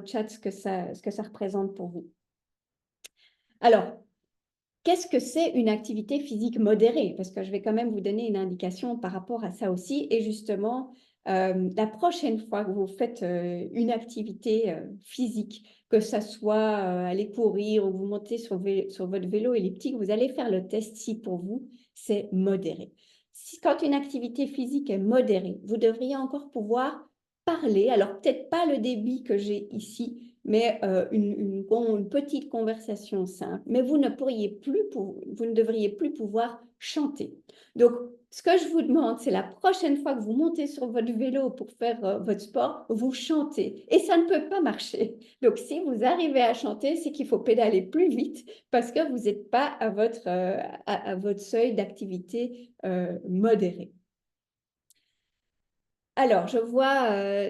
chat ce que ça représente pour vous. Alors, qu'est-ce que c'est une activité physique modérée? Parce que je vais quand même vous donner une indication par rapport à ça aussi. Et justement, la prochaine fois que vous faites une activité physique, que ça soit aller courir ou vous montez sur votre vélo elliptique, vous allez faire le test si pour vous, c'est modéré. Quand une activité physique est modérée, vous devriez encore pouvoir parler. Alors, peut-être pas le débit que j'ai ici, mais une petite conversation simple, mais vous ne devriez plus pouvoir chanter. Donc, ce que je vous demande, c'est la prochaine fois que vous montez sur votre vélo pour faire votre sport, vous chantez. Et ça ne peut pas marcher. Donc, si vous arrivez à chanter, c'est qu'il faut pédaler plus vite parce que vous n'êtes pas à votre seuil d'activité modéré. Alors, je vois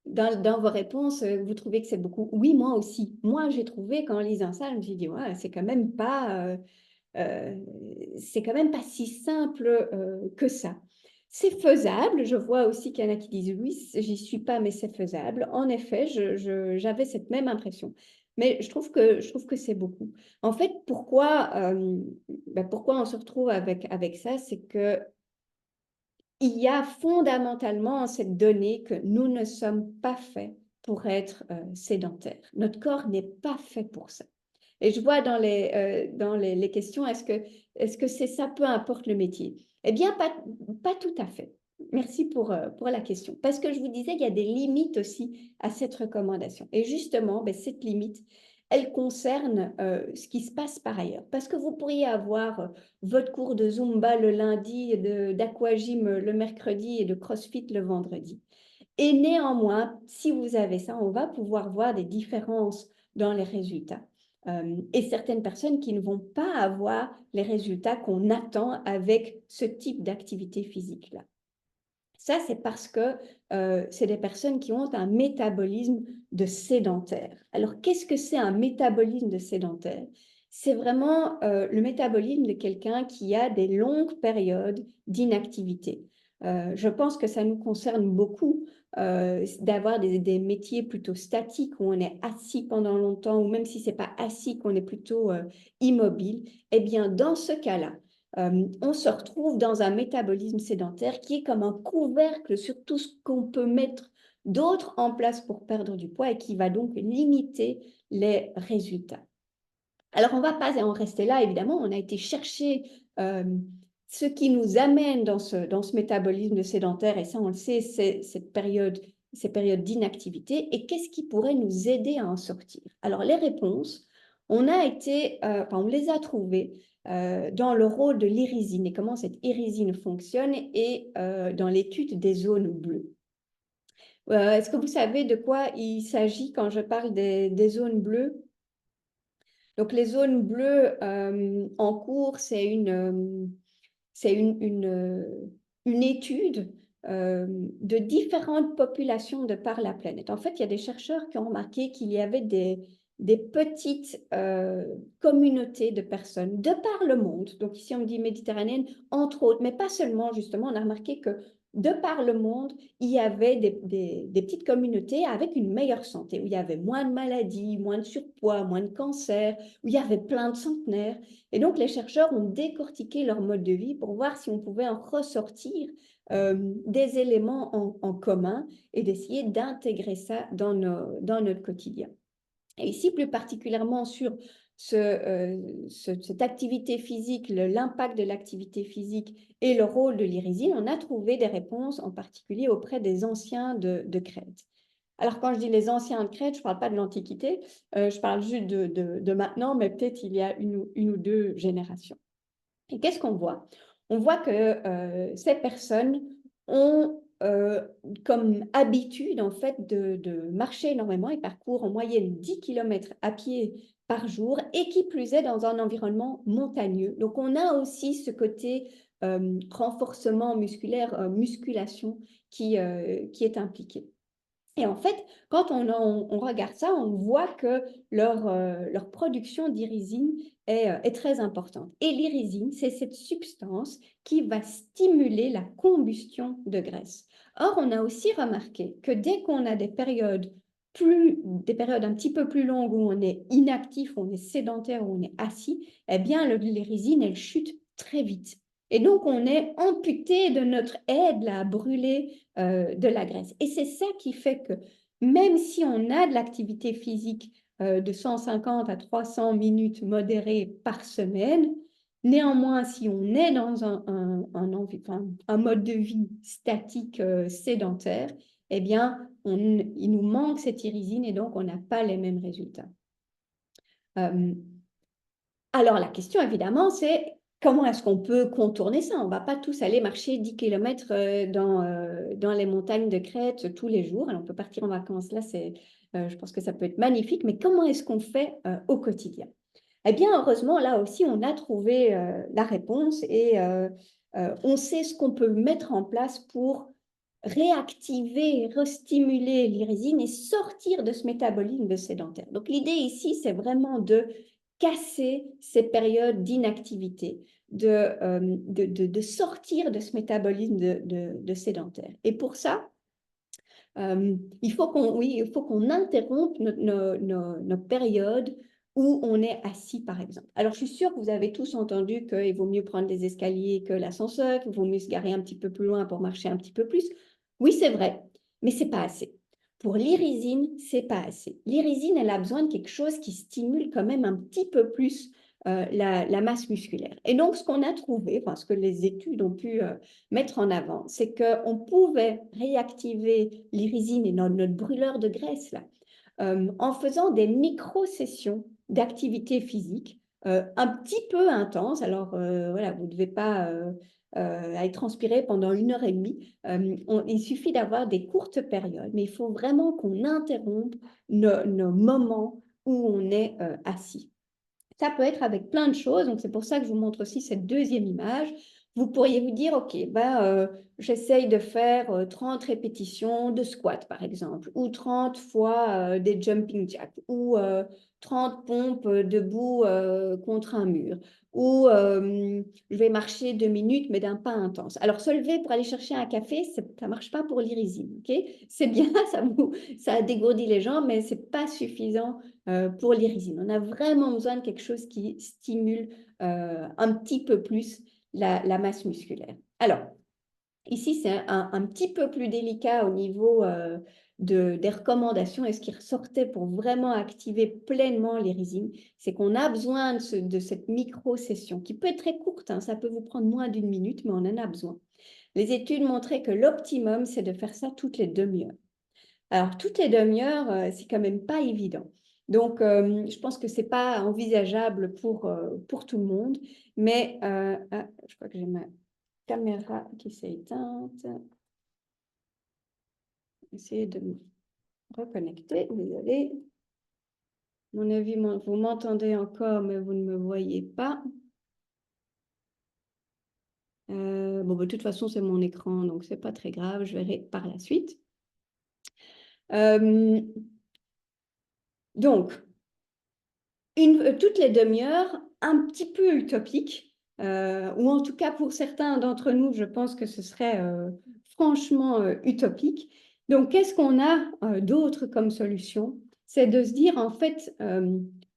dans vos réponses, vous trouvez que c'est beaucoup? Oui, moi aussi. Moi, j'ai trouvé qu'en lisant ça, je me suis dit, ouais, c'est quand même pas si simple que ça. C'est faisable. Je vois aussi qu'il y en a qui disent, oui, j'y suis pas, mais c'est faisable. En effet, j'avais cette même impression. Mais je trouve que c'est beaucoup. En fait, pourquoi on se retrouve avec ça, c'est que il y a fondamentalement cette donnée que nous ne sommes pas faits pour être sédentaires. Notre corps n'est pas fait pour ça. Et je vois dans les questions, est-ce que c'est ça, peu importe le métier? Eh bien, pas tout à fait. Merci pour la question. Parce que je vous disais, il y a des limites aussi à cette recommandation. Et justement, cette limite, elle concerne ce qui se passe par ailleurs. Parce que vous pourriez avoir votre cours de Zumba le lundi, d'aquagym le mercredi et de CrossFit le vendredi. Et néanmoins, si vous avez ça, on va pouvoir voir des différences dans les résultats. Et certaines personnes qui ne vont pas avoir les résultats qu'on attend avec ce type d'activité physique-là. Ça, c'est parce que c'est des personnes qui ont un métabolisme de sédentaire. Alors, qu'est-ce que c'est un métabolisme de sédentaire? C'est vraiment le métabolisme de quelqu'un qui a des longues périodes d'inactivité. Je pense que ça nous concerne beaucoup d'avoir des métiers plutôt statiques où on est assis pendant longtemps ou même si ce n'est pas assis, qu'on est plutôt immobile. Eh bien, dans ce cas-là, on se retrouve dans un métabolisme sédentaire qui est comme un couvercle sur tout ce qu'on peut mettre d'autre en place pour perdre du poids et qui va donc limiter les résultats. Alors, on ne va pas en rester là, évidemment. On a été chercher ce qui nous amène dans ce métabolisme sédentaire, et ça, on le sait, c'est ces périodes d'inactivité. Et qu'est-ce qui pourrait nous aider à en sortir? Alors, les réponses, on les a trouvées dans le rôle de l'irisine et comment cette irisine fonctionne et dans l'étude des zones bleues. Est-ce que vous savez de quoi il s'agit quand je parle des zones bleues? Donc, les zones bleues en cours, c'est une étude de différentes populations de par la planète. En fait, il y a des chercheurs qui ont remarqué qu'il y avait des petites communautés de personnes de par le monde. Donc ici, on dit méditerranéenne, entre autres, mais pas seulement, justement. On a remarqué que de par le monde, il y avait des petites communautés avec une meilleure santé, où il y avait moins de maladies, moins de surpoids, moins de cancers, où il y avait plein de centenaires. Et donc, les chercheurs ont décortiqué leur mode de vie pour voir si on pouvait en ressortir des éléments en commun et d'essayer d'intégrer ça dans notre quotidien. Et ici, plus particulièrement sur cette activité physique, l'impact de l'activité physique et le rôle de l'irisine, on a trouvé des réponses en particulier auprès des anciens de Crète. Alors, quand je dis les anciens de Crète, je ne parle pas de l'Antiquité, je parle juste de maintenant, mais peut-être il y a une ou deux générations. Et qu'est-ce qu'on voit? On voit que ces personnes ont comme habitude en fait de marcher énormément. Ils parcourent en moyenne 10 km à pied par jour et qui plus est dans un environnement montagneux. Donc on a aussi ce côté renforcement musculaire, musculation qui est impliqué. Et en fait, quand on regarde ça, on voit que leur production d'irisine est très importante. Et l'irisine, c'est cette substance qui va stimuler la combustion de graisse. Or, on a aussi remarqué que dès qu'on a des périodes un petit peu plus longues où on est inactif, où on est sédentaire, où on est assis, eh bien, l'irisine, elle chute très vite. Et donc, on est amputé de notre aide à brûler de la graisse. Et c'est ça qui fait que même si on a de l'activité physique de 150 à 300 minutes modérées par semaine, néanmoins, si on est dans un mode de vie statique sédentaire, eh bien, il nous manque cette irisine et donc on n'a pas les mêmes résultats. Alors, la question, évidemment, c'est comment est-ce qu'on peut contourner ça? On ne va pas tous aller marcher 10 km dans les montagnes de Crète tous les jours. Alors, on peut partir en vacances, là, je pense que ça peut être magnifique, mais comment est-ce qu'on fait au quotidien? Eh bien, heureusement, là aussi, on a trouvé la réponse et on sait ce qu'on peut mettre en place pour réactiver, restimuler l'irisine et sortir de ce métabolisme de sédentaire. Donc, l'idée ici, c'est vraiment de casser ces périodes d'inactivité, de sortir de ce métabolisme de sédentaire. Et pour ça, il faut qu'on interrompe nos périodes où on est assis, par exemple. Alors, je suis sûre que vous avez tous entendu qu'il vaut mieux prendre les escaliers que l'ascenseur, qu'il vaut mieux se garer un petit peu plus loin pour marcher un petit peu plus. Oui, c'est vrai, mais ce n'est pas assez. Pour l'irisine, ce n'est pas assez. L'irisine, elle a besoin de quelque chose qui stimule quand même un petit peu plus la masse musculaire. Et donc, ce qu'on a trouvé, ce que les études ont pu mettre en avant, c'est qu'on pouvait réactiver l'irisine et notre brûleur de graisse là, en faisant des micro-sessions d'activité physique un petit peu intenses. Alors, voilà, vous ne devez pas aller transpirer pendant 1 heure et demie. Il suffit d'avoir des courtes périodes, mais il faut vraiment qu'on interrompe nos moments où on est assis. Ça peut être avec plein de choses, donc c'est pour ça que je vous montre aussi cette deuxième image. Vous pourriez vous dire, OK, j'essaye de faire 30 répétitions de squat, par exemple, ou 30 fois des jumping jacks, ou 30 pompes debout contre un mur, ou je vais marcher 2 minutes, mais d'un pas intense. Alors, se lever pour aller chercher un café, ça ne marche pas pour l'irisine, OK? C'est bien, ça dégourdit les jambes, mais ce n'est pas suffisant pour l'irisine. On a vraiment besoin de quelque chose qui stimule un petit peu plus la masse musculaire. Alors, ici, c'est un petit peu plus délicat au niveau des recommandations. Et ce qui ressortait pour vraiment activer pleinement l'irisine, c'est qu'on a besoin de cette micro-session qui peut être très courte. Hein, ça peut vous prendre moins d'1 minute, mais on en a besoin. Les études montraient que l'optimum, c'est de faire ça toutes les demi-heures. Alors, toutes les demi-heures, c'est quand même pas évident. Donc, je pense que ce n'est pas envisageable pour tout le monde. Mais je crois que j'ai ma caméra qui s'est éteinte. Essayez de me reconnecter. Désolée. À mon avis, vous m'entendez encore, mais vous ne me voyez pas. De toute façon, c'est mon écran, donc ce n'est pas très grave. Je verrai par la suite. Donc, toutes les demi-heures, un petit peu utopique, ou en tout cas pour certains d'entre nous, je pense que ce serait franchement utopique. Donc, qu'est-ce qu'on a d'autre comme solution? C'est de se dire, en fait,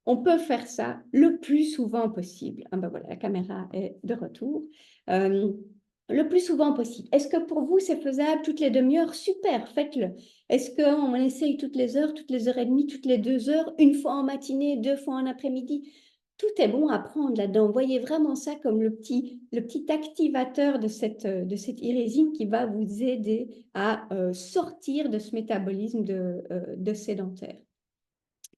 on peut faire ça le plus souvent possible. Ah ben voilà, la caméra est de retour. Le plus souvent possible. Est-ce que pour vous, c'est faisable toutes les demi-heures? Super, faites-le. Est-ce qu'on essaye toutes les heures et demie, toutes les 2 heures, une fois en matinée, 2 fois en après-midi? tout est bon à prendre là-dedans. Voyez vraiment ça comme le petit activateur de cette irésine qui va vous aider à sortir de ce métabolisme de sédentaire.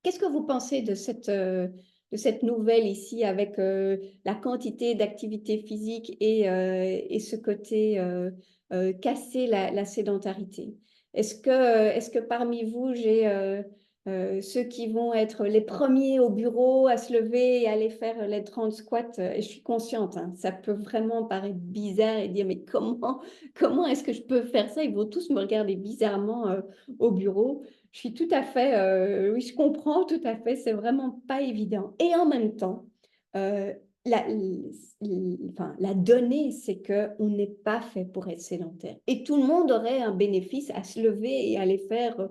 Qu'est-ce que vous pensez de cette nouvelle ici avec la quantité d'activité physique et ce côté casser la sédentarité? Est-ce que parmi vous, j'ai ceux qui vont être les premiers au bureau à se lever et aller faire les 30 squats? Et je suis consciente, hein, ça peut vraiment paraître bizarre et dire, mais comment est-ce que je peux faire ça? Ils vont tous me regarder bizarrement au bureau. Je suis tout à fait, oui, je comprends tout à fait, c'est vraiment pas évident. Et en même temps, euh, la, la donnée, c'est qu'on n'est pas fait pour être sédentaire. Et tout le monde aurait un bénéfice à se lever et aller faire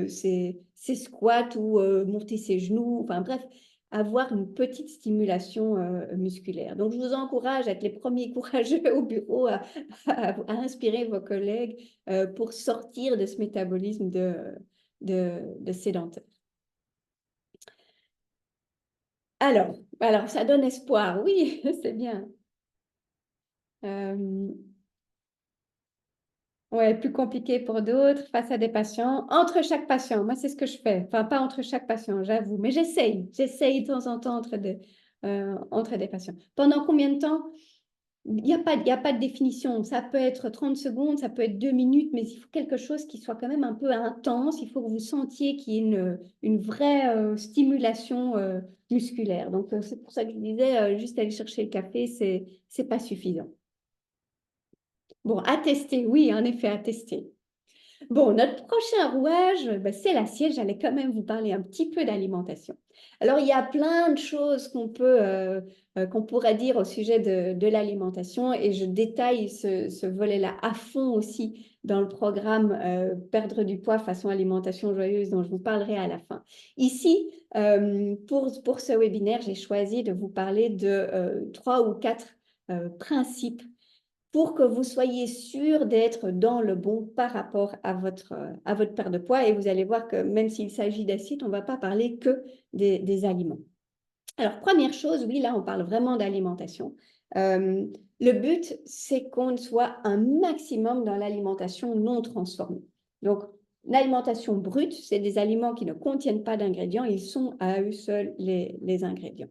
ses squats ou monter ses genoux, enfin bref, avoir une petite stimulation musculaire. Donc, je vous encourage à être les premiers courageux au bureau, à inspirer vos collègues pour sortir de ce métabolisme de sédentaire. Alors, ça donne espoir, oui, c'est bien. Ouais, plus compliqué pour d'autres, face à des patients, entre chaque patient. Moi, c'est ce que je fais. Enfin, pas entre chaque patient, j'avoue, mais j'essaye de temps en temps entre des patients. Pendant combien de temps? Il n'y a pas de définition. Ça peut être 30 secondes, ça peut être 2 minutes, mais il faut quelque chose qui soit quand même un peu intense. Il faut que vous sentiez qu'il y ait une vraie stimulation musculaire. Donc, c'est pour ça que je disais, juste aller chercher le café, c'est pas suffisant. Bon, à tester, oui, en effet, à tester. Bon, notre prochain rouage, ben, c'est l'assiette. J'allais quand même vous parler un petit peu d'alimentation. Alors, il y a plein de choses qu'on pourrait dire au sujet de l'alimentation et je détaille ce volet-là à fond aussi dans le programme Perdre du poids façon alimentation joyeuse dont je vous parlerai à la fin. Ici, pour ce webinaire, j'ai choisi de vous parler de 3 ou 4 principes pour que vous soyez sûr d'être dans le bon par rapport à votre perte de poids. Et vous allez voir que même s'il s'agit d'acides, on ne va pas parler que des aliments. Alors, première chose, oui, là, on parle vraiment d'alimentation. Le but, c'est qu'on soit un maximum dans l'alimentation non transformée. Donc, l'alimentation brute, c'est des aliments qui ne contiennent pas d'ingrédients, ils sont à eux seuls les ingrédients.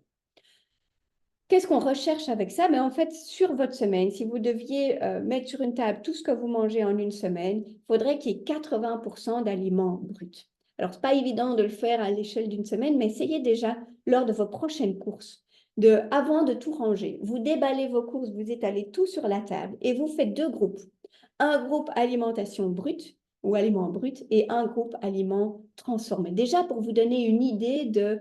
Qu'est-ce qu'on recherche avec ça? En fait, sur votre semaine, si vous deviez mettre sur une table tout ce que vous mangez en une semaine, il faudrait qu'il y ait 80% d'aliments bruts. Alors, ce n'est pas évident de le faire à l'échelle d'une semaine, mais essayez déjà lors de vos prochaines courses, avant de tout ranger. Vous déballez vos courses, vous étalez tout sur la table et vous faites 2 groupes. Un groupe alimentation brute ou aliments bruts et un groupe aliments transformés. Déjà, pour vous donner une idée de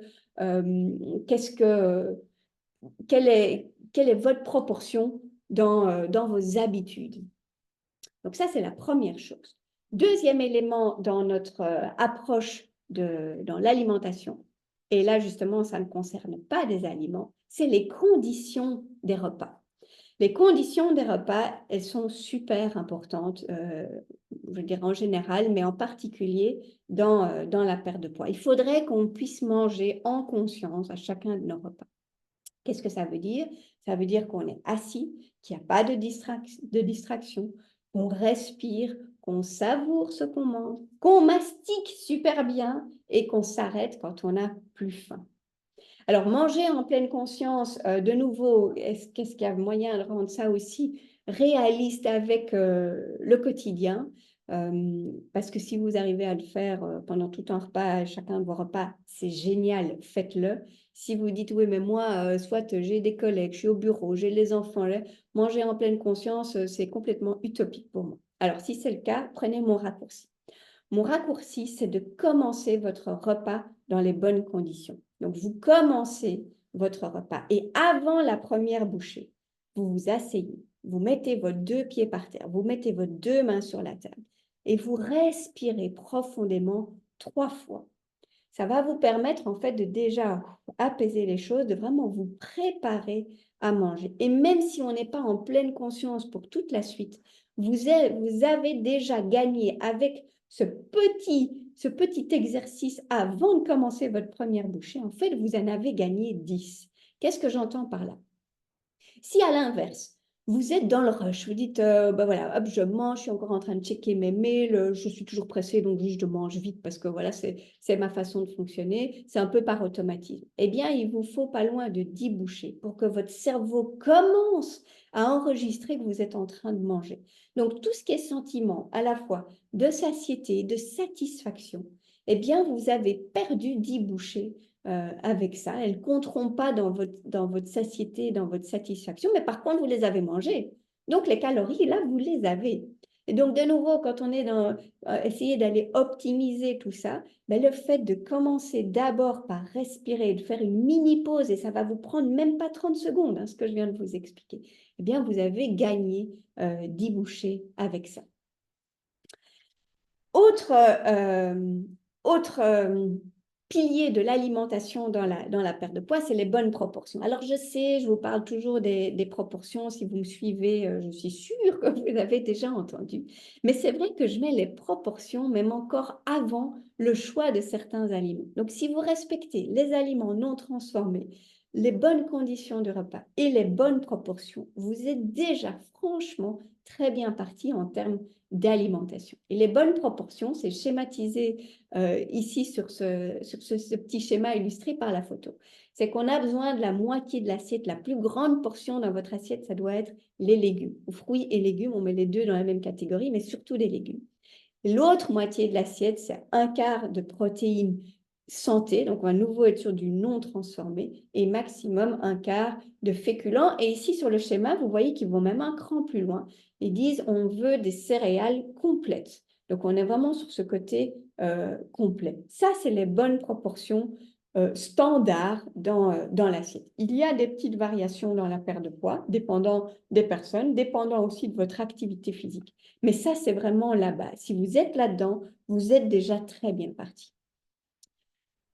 quelle est votre proportion dans vos habitudes. Donc ça, c'est la première chose. Deuxième élément dans notre approche dans l'alimentation, et là justement, ça ne concerne pas des aliments, c'est les conditions des repas. Les conditions des repas, elles sont super importantes, je veux dire en général, mais en particulier dans la perte de poids. Il faudrait qu'on puisse manger en conscience à chacun de nos repas. Qu'est-ce que ça veut dire? Ça veut dire qu'on est assis, qu'il n'y a pas de distraction, qu'on respire, qu'on savoure ce qu'on mange, qu'on mastique super bien et qu'on s'arrête quand on n'a plus faim. Alors, manger en pleine conscience, de nouveau, qu'est-ce qu'il y a moyen de rendre ça aussi réaliste avec le quotidien? Parce que si vous arrivez à le faire pendant tout un repas, chacun de vos repas, c'est génial, faites-le. Si vous dites, oui, mais moi, soit j'ai des collègues, je suis au bureau, j'ai les enfants, là, manger en pleine conscience, c'est complètement utopique pour moi. Alors, si c'est le cas, prenez mon raccourci. Mon raccourci, c'est de commencer votre repas dans les bonnes conditions. Donc, vous commencez votre repas et avant la première bouchée, vous vous asseyez, vous mettez vos 2 pieds par terre, vous mettez vos 2 mains sur la table et vous respirez profondément 3 fois. Ça va vous permettre en fait de déjà apaiser les choses, de vraiment vous préparer à manger. Et même si on n'est pas en pleine conscience pour toute la suite, vous avez déjà gagné avec ce petit exercice avant de commencer votre première bouchée. En fait, vous en avez gagné 10. Qu'est-ce que j'entends par là? Si à l'inverse, vous êtes dans le rush, vous dites, bah voilà, hop, je mange, je suis encore en train de checker mes mails, je suis toujours pressée, donc juste je mange vite parce que voilà, c'est ma façon de fonctionner, c'est un peu par automatisme. Eh bien, il vous faut pas loin de 10 bouchées pour que votre cerveau commence à enregistrer que vous êtes en train de manger. Donc, tout ce qui est sentiment à la fois de satiété, de satisfaction, eh bien, vous avez perdu 10 bouchées avec ça. Elles ne compteront pas dans votre satiété, dans votre satisfaction, mais par contre, vous les avez mangées. Donc, les calories, là, vous les avez. Et donc, de nouveau, quand on est dans essayer d'aller optimiser tout ça, ben, le fait de commencer d'abord par respirer, de faire une mini pause, et ça va vous prendre même pas 30 secondes, hein, ce que je viens de vous expliquer, eh bien, vous avez gagné 10 bouchées avec ça. Autre pilier de l'alimentation dans la perte de poids, c'est les bonnes proportions. Alors, je sais, je vous parle toujours des proportions. Si vous me suivez, je suis sûre que vous avez déjà entendu. Mais c'est vrai que je mets les proportions, même encore avant le choix de certains aliments. Donc, si vous respectez les aliments non transformés, les bonnes conditions de repas et les bonnes proportions, vous êtes déjà franchement très bien parti en termes d'alimentation. Et les bonnes proportions, c'est schématisé ici sur ce petit schéma illustré par la photo. C'est qu'on a besoin de la moitié de l'assiette, la plus grande portion dans votre assiette, ça doit être les légumes. Ou fruits et légumes, on met les deux dans la même catégorie, mais surtout les légumes. L'autre moitié de l'assiette, c'est un quart de protéines santé, donc on va à nouveau être sur du non transformé, et maximum un quart de féculents. Et ici sur le schéma, vous voyez qu'ils vont même un cran plus loin. Ils disent on veut des céréales complètes. Donc on est vraiment sur ce côté complet. Ça, c'est les bonnes proportions standards dans l'assiette. Il y a des petites variations dans la perte de poids, dépendant des personnes, dépendant aussi de votre activité physique. Mais ça, c'est vraiment la base. Si vous êtes là-dedans, vous êtes déjà très bien parti.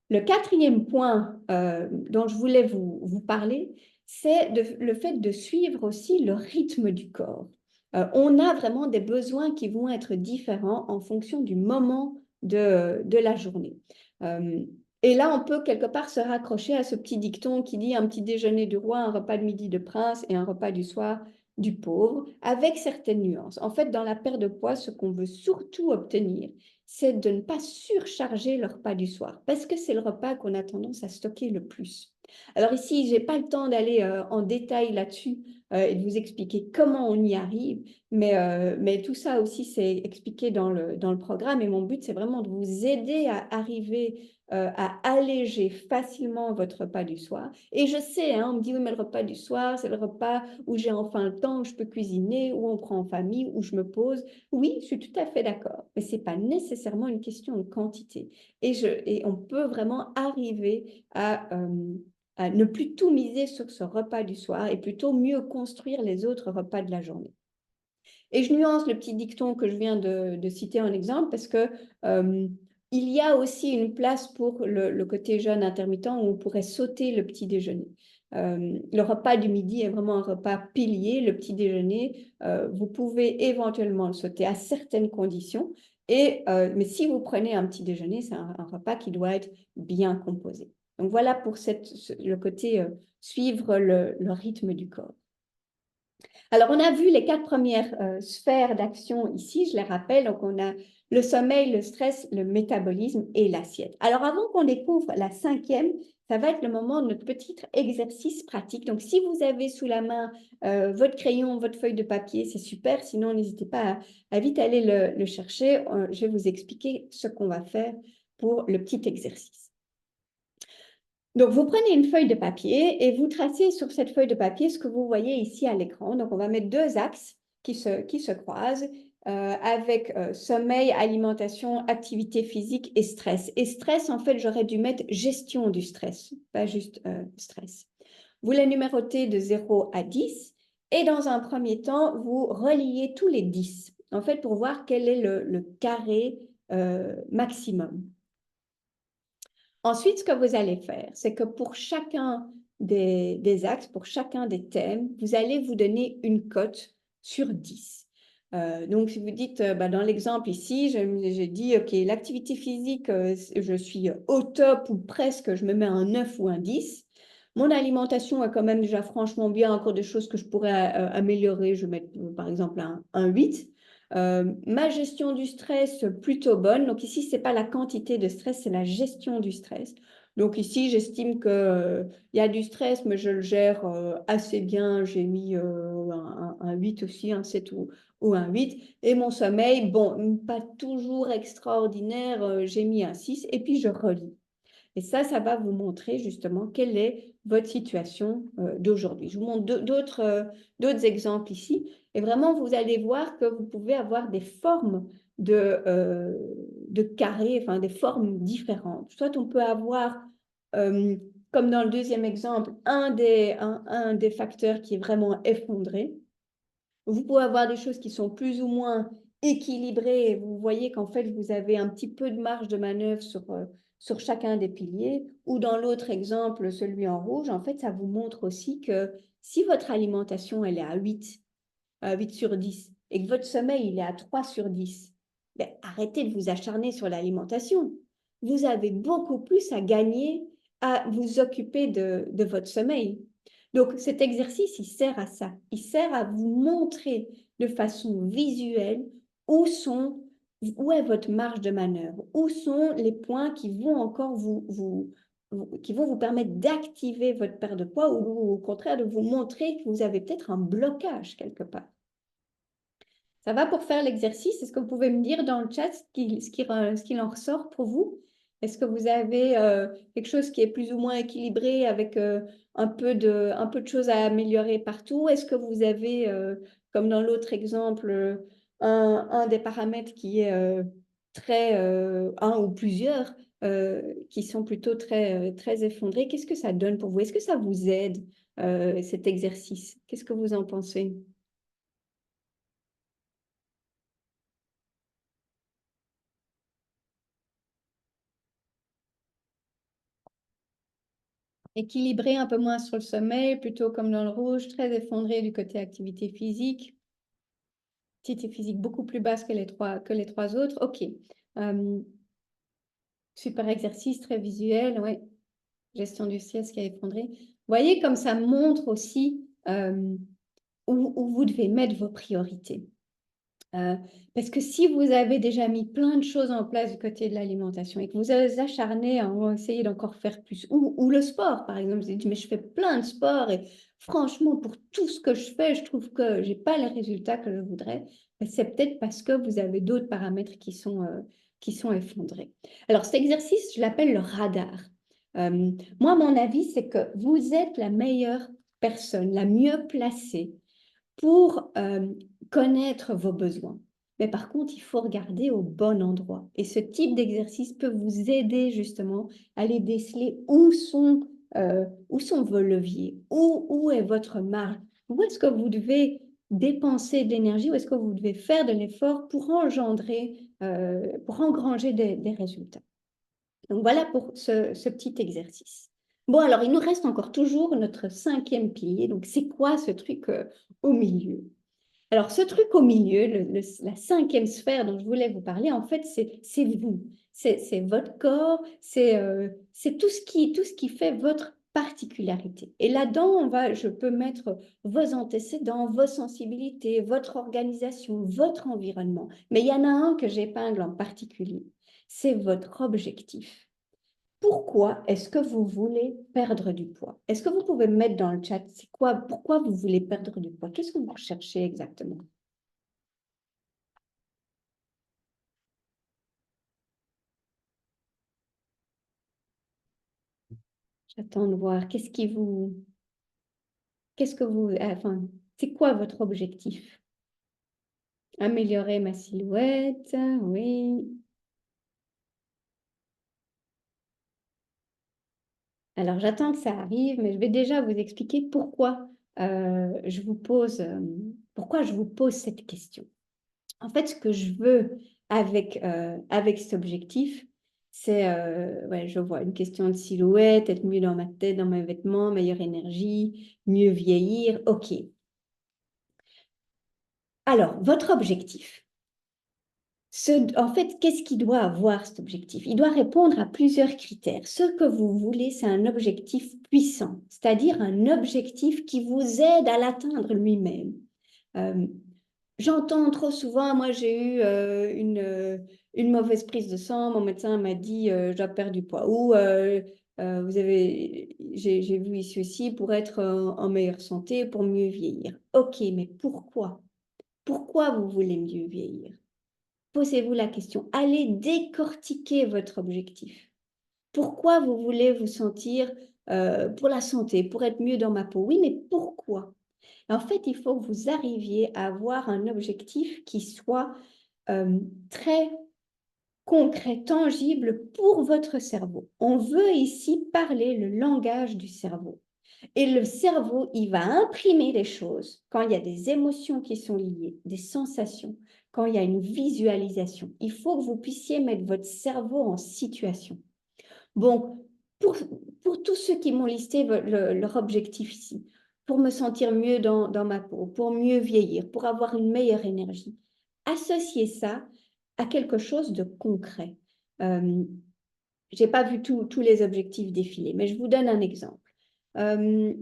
Le quatrième point dont je voulais vous parler, c'est le fait de suivre aussi le rythme du corps. On a vraiment des besoins qui vont être différents en fonction du moment de la journée. Et là, on peut quelque part se raccrocher à ce petit dicton qui dit un petit déjeuner du roi, un repas de midi de prince et un repas du soir du pauvre, avec certaines nuances. En fait, dans la perte de poids, ce qu'on veut surtout obtenir, c'est de ne pas surcharger le repas du soir, parce que c'est le repas qu'on a tendance à stocker le plus. Alors ici, je n'ai pas le temps d'aller en détail là-dessus et de vous expliquer comment on y arrive, mais tout ça aussi, c'est expliqué dans le programme, et mon but, c'est vraiment de vous aider à arriver à alléger facilement votre repas du soir. Et je sais, hein, on me dit, oui, mais le repas du soir, c'est le repas où j'ai enfin le temps, où je peux cuisiner, où on prend en famille, où je me pose. Oui, je suis tout à fait d'accord, mais ce n'est pas nécessairement une question de quantité. Et on peut vraiment arriver à ne plus tout miser sur ce repas du soir et plutôt mieux construire les autres repas de la journée. Et je nuance le petit dicton que je viens de citer en exemple parce que il y a aussi une place pour le côté jeûne intermittent où on pourrait sauter le petit déjeuner. Le repas du midi est vraiment un repas pilier. Le petit déjeuner, vous pouvez éventuellement le sauter à certaines conditions. Mais si vous prenez un petit déjeuner, c'est un repas qui doit être bien composé. Donc voilà pour le côté suivre le rythme du corps. Alors, on a vu les 4 premières sphères d'action ici, je les rappelle. Donc, on a le sommeil, le stress, le métabolisme et l'assiette. Alors, avant qu'on découvre la 5e, ça va être le moment de notre petit exercice pratique. Donc, si vous avez sous la main votre crayon, votre feuille de papier, c'est super. Sinon, n'hésitez pas à vite aller le chercher. Je vais vous expliquer ce qu'on va faire pour le petit exercice. Donc, vous prenez une feuille de papier et vous tracez sur cette feuille de papier ce que vous voyez ici à l'écran. Donc, on va mettre 2 axes qui se croisent avec sommeil, alimentation, activité physique et stress. Et stress, en fait, j'aurais dû mettre gestion du stress, pas juste stress. Vous les numérotez de 0 à 10 et dans un premier temps, vous reliez tous les 10, en fait, pour voir quel est le carré maximum. Ensuite, ce que vous allez faire, c'est que pour chacun des axes, pour chacun des thèmes, vous allez vous donner une cote sur 10. Donc, si vous dites, dans l'exemple ici, j'ai dit, OK, l'activité physique, je suis au top ou presque, je me mets un 9 ou un 10. Mon alimentation est quand même déjà franchement bien, encore des choses que je pourrais améliorer. Je vais mettre par exemple un 8. Ma gestion du stress, plutôt bonne. Donc ici, ce n'est pas la quantité de stress, c'est la gestion du stress. Donc ici, j'estime qu'il y a du stress, mais je le gère assez bien. J'ai mis un 8 aussi, un 7 ou un 8. Et mon sommeil, bon, pas toujours extraordinaire, j'ai mis un 6. Et puis, je relis. Et ça va vous montrer justement quelle est votre situation d'aujourd'hui. Je vous montre d'autres exemples ici. Et vraiment, vous allez voir que vous pouvez avoir des formes de carrés, enfin des formes différentes. Soit on peut avoir, euh, comme dans le deuxième exemple, un des facteurs qui est vraiment effondré. Vous pouvez avoir des choses qui sont plus ou moins équilibrées et vous voyez qu'en fait, vous avez un petit peu de marge de manœuvre sur chacun des piliers. Ou dans l'autre exemple, celui en rouge, en fait, ça vous montre aussi que si votre alimentation, elle est à 8 sur 10 et que votre sommeil, il est à 3 sur 10, ben, arrêtez de vous acharner sur l'alimentation. Vous avez beaucoup plus à gagner à vous occuper de votre sommeil. Donc, cet exercice, il sert à ça. Il sert à vous montrer de façon visuelle où est votre marge de manœuvre, où sont les points qui vont encore qui vont vous permettre d'activer votre perte de poids ou au contraire de vous montrer que vous avez peut-être un blocage quelque part. Ça va pour faire l'exercice? Est-ce que vous pouvez me dire dans le chat ce qu'il en ressort pour vous? Est-ce que vous avez quelque chose qui est plus ou moins équilibré avec un peu de choses à améliorer partout? Est-ce que vous avez, comme dans l'autre exemple, un des paramètres qui est un ou plusieurs, qui sont plutôt très effondrés? Qu'est-ce que ça donne pour vous? Est-ce que ça vous aide, cet exercice? Qu'est-ce que vous en pensez? Équilibré, un peu moins sur le sommeil, plutôt comme dans le rouge, très effondré du côté activité physique. Activité physique beaucoup plus basse que les trois autres. OK. Super exercice, très visuel, ouais. Gestion du stress qui a effondré. Vous voyez comme ça montre aussi où vous devez mettre vos priorités. Parce que si vous avez déjà mis plein de choses en place du côté de l'alimentation et que vous avez acharné à essayer d'encore faire plus, ou le sport, par exemple, vous avez dit, mais je fais plein de sport et franchement, pour tout ce que je fais, je trouve que je n'ai pas les résultats que je voudrais. C'est peut-être parce que vous avez d'autres paramètres qui sont effondrés. Alors, cet exercice, je l'appelle le radar. Moi, mon avis, c'est que vous êtes la meilleure personne, la mieux placée pour connaître vos besoins. Mais par contre, il faut regarder au bon endroit. Et ce type d'exercice peut vous aider justement à les déceler où sont vos leviers, où est votre marge, où est-ce que vous devez dépenser de l'énergie, où est-ce que vous devez faire de l'effort pour engranger des résultats. Donc voilà pour ce petit exercice. Bon, alors il nous reste encore toujours notre cinquième pilier. Donc c'est quoi ce truc au milieu? Alors, ce truc au milieu, la cinquième sphère dont je voulais vous parler, en fait, c'est vous. C'est votre corps, c'est tout ce qui fait votre particularité. Et là-dedans, je peux mettre vos antécédents, vos sensibilités, votre organisation, votre environnement. Mais il y en a un que j'épingle en particulier. C'est votre objectif. Pourquoi est-ce que vous voulez perdre du poids? Est-ce que vous pouvez me mettre dans le chat, pourquoi vous voulez perdre du poids? Qu'est-ce que vous recherchez exactement? J'attends de voir. Enfin, c'est quoi votre objectif? Améliorer ma silhouette, oui. Alors, j'attends que ça arrive, mais je vais déjà vous expliquer pourquoi je vous pose cette question. En fait, ce que je veux avec cet objectif, c'est, ouais, je vois une question de silhouette, être mieux dans ma tête, dans mes vêtements, meilleure énergie, mieux vieillir. OK. Alors, votre objectif. En fait, qu'est-ce qu'il doit avoir, cet objectif? Il doit répondre à plusieurs critères. Ce que vous voulez, c'est un objectif puissant, c'est-à-dire un objectif qui vous aide à l'atteindre lui-même. Euh, J'entends trop souvent, moi j'ai eu une mauvaise prise de sang, mon médecin m'a dit je dois perdre du poids, ou j'ai vu ici aussi pour être en meilleure santé, pour mieux vieillir. Ok, mais pourquoi? Pourquoi vous voulez mieux vieillir? Posez-vous la question. Allez décortiquer votre objectif. Pourquoi vous voulez vous sentir pour la santé, pour être mieux dans ma peau? Oui, mais pourquoi? En fait, il faut que vous arriviez à avoir un objectif qui soit très concret, tangible pour votre cerveau. On veut ici parler le langage du cerveau. Et le cerveau, il va imprimer les choses quand il y a des émotions qui sont liées, des sensations, quand il y a une visualisation. Il faut que vous puissiez mettre votre cerveau en situation. Bon, pour tous ceux qui m'ont listé leur objectif ici, pour me sentir mieux dans ma peau, pour mieux vieillir, pour avoir une meilleure énergie, associez ça à quelque chose de concret. Je n'ai pas vu tous les objectifs défiler, mais je vous donne un exemple. Euh,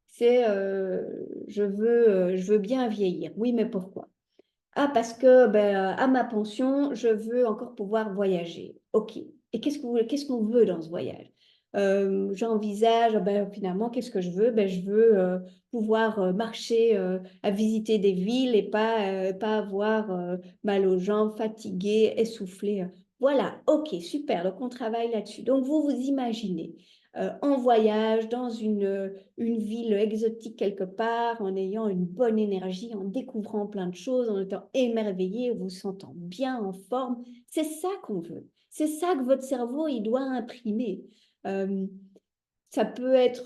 c'est je veux bien vieillir. Oui, mais pourquoi? Ah, parce que ben, à ma pension, je veux encore pouvoir voyager. OK. Et qu'est-ce qu'on veut dans ce voyage? J'envisage, ben, finalement, qu'est-ce que je veux? Ben, je veux pouvoir marcher, à visiter des villes et pas avoir mal aux jambes, fatigué, essoufflé. Voilà, OK, super. Donc, on travaille là-dessus. Donc, vous vous imaginez en voyage dans une ville exotique quelque part, en ayant une bonne énergie, en découvrant plein de choses, en étant émerveillé, vous sentant bien en forme. C'est ça qu'on veut. C'est ça que votre cerveau, il doit imprimer. Euh, Ça peut être,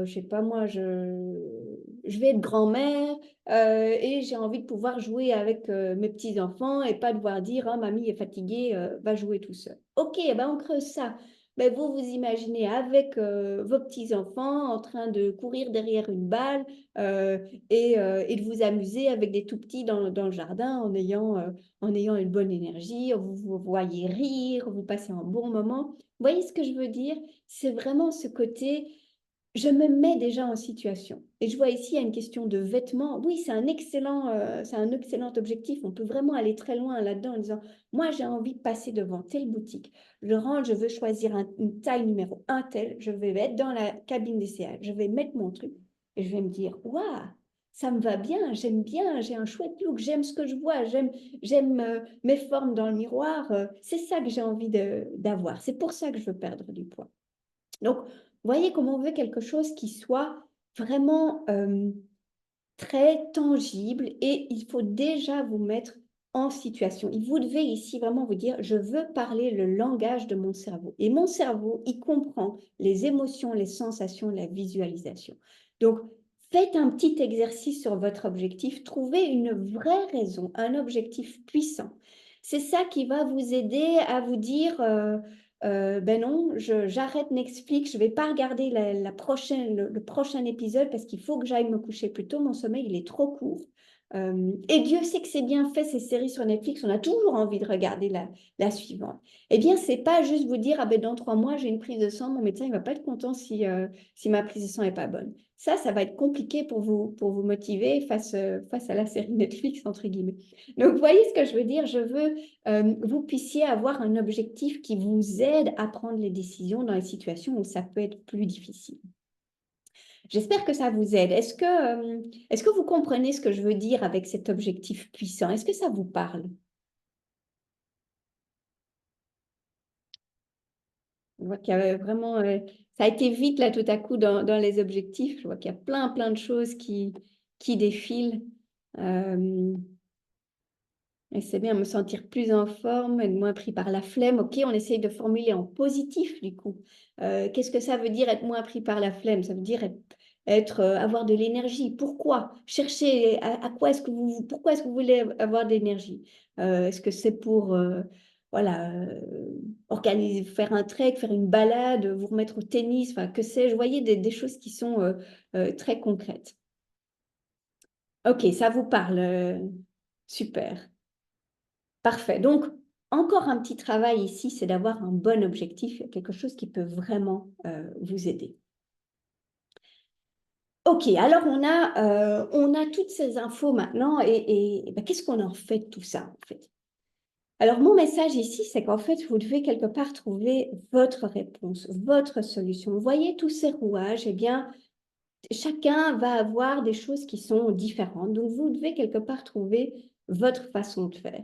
je sais pas moi, je vais être grand-mère et j'ai envie de pouvoir jouer avec mes petits-enfants et pas devoir dire, ah, mamie est fatiguée, va jouer tout seul. Ok, ben on creuse ça. Ben vous vous imaginez avec vos petits-enfants en train de courir derrière une balle et de vous amuser avec des tout petits dans le jardin en ayant une bonne énergie, vous vous voyez rire, vous passez un bon moment. Vous voyez ce que je veux dire? C'est vraiment ce côté, je me mets déjà en situation. Et je vois ici, il y a une question de vêtements. Oui, c'est un excellent objectif. On peut vraiment aller très loin là-dedans en disant, moi, j'ai envie de passer devant telle boutique. Je rentre, je veux choisir une taille numéro un tel. Je vais être dans la cabine d'essayage. Je vais mettre mon truc et je vais me dire, waouh, ça me va bien, j'ai un chouette look, j'aime ce que je vois, j'aime mes formes dans le miroir. C'est ça que j'ai envie d'avoir. C'est pour ça que je veux perdre du poids. Donc, voyez comment on veut quelque chose qui soit vraiment très tangible et il faut déjà vous mettre en situation. Et vous devez ici vraiment vous dire, je veux parler le langage de mon cerveau. Et mon cerveau, il comprend les émotions, les sensations, la visualisation. Donc, faites un petit exercice sur votre objectif, trouvez une vraie raison, un objectif puissant. C'est ça qui va vous aider à vous dire, ben non, j'arrête Netflix, je ne vais pas regarder le prochain épisode parce qu'il faut que j'aille me coucher plus tôt, mon sommeil il est trop court. Et Dieu sait que c'est bien fait ces séries sur Netflix, on a toujours envie de regarder la suivante. Eh bien, c'est pas juste vous dire, ah ben dans 3 mois j'ai une prise de sang, mon médecin il va pas être content si ma prise de sang est pas bonne. Ça va être compliqué pour vous motiver face à la série Netflix, entre guillemets. Donc, vous voyez ce que je veux dire? Je veux vous puissiez avoir un objectif qui vous aide à prendre les décisions dans les situations où ça peut être plus difficile. J'espère que ça vous aide. Est-ce que vous comprenez ce que je veux dire avec cet objectif puissant? Est-ce que ça vous parle? Je vois qu'il y a vraiment, ça a été vite là tout à coup dans les objectifs. Je vois qu'il y a plein de choses qui défilent. Euh, Et c'est bien me sentir plus en forme, être moins pris par la flemme. Ok, on essaye de formuler en positif du coup. Qu'est-ce que ça veut dire être moins pris par la flemme? Ça veut dire avoir de l'énergie. Pourquoi? Chercher à quoi est-ce que pourquoi est-ce que vous voulez avoir de l'énergie? Est-ce que c'est pour voilà, organiser, faire un trek, faire une balade, vous remettre au tennis, enfin que sais-je, vous voyez des choses qui sont très concrètes. Ok, ça vous parle. Super. Parfait. Donc, encore un petit travail ici, c'est d'avoir un bon objectif, quelque chose qui peut vraiment vous aider. Ok, alors on a toutes ces infos maintenant et ben, qu'est-ce qu'on en fait de tout ça en fait? Alors mon message ici, c'est qu'en fait, vous devez quelque part trouver votre réponse, votre solution. Vous voyez tous ces rouages, eh bien, chacun va avoir des choses qui sont différentes. Donc, vous devez quelque part trouver votre façon de faire.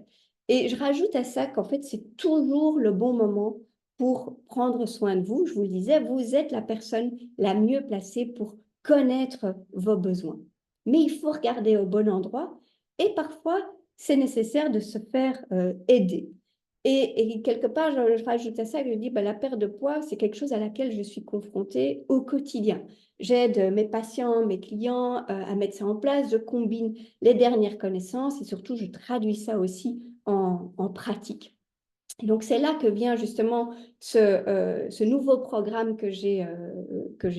Et je rajoute à ça qu'en fait, c'est toujours le bon moment pour prendre soin de vous. Je vous le disais, vous êtes la personne la mieux placée pour connaître vos besoins. Mais il faut regarder au bon endroit et parfois, c'est nécessaire de se faire aider. Et quelque part, je rajoute à ça que je dis, bah, la perte de poids, c'est quelque chose à laquelle je suis confrontée au quotidien. J'aide mes patients, mes clients à mettre ça en place. Je combine les dernières connaissances et surtout, je traduis ça aussi en pratique. Et donc, c'est là que vient justement ce nouveau programme que j'ai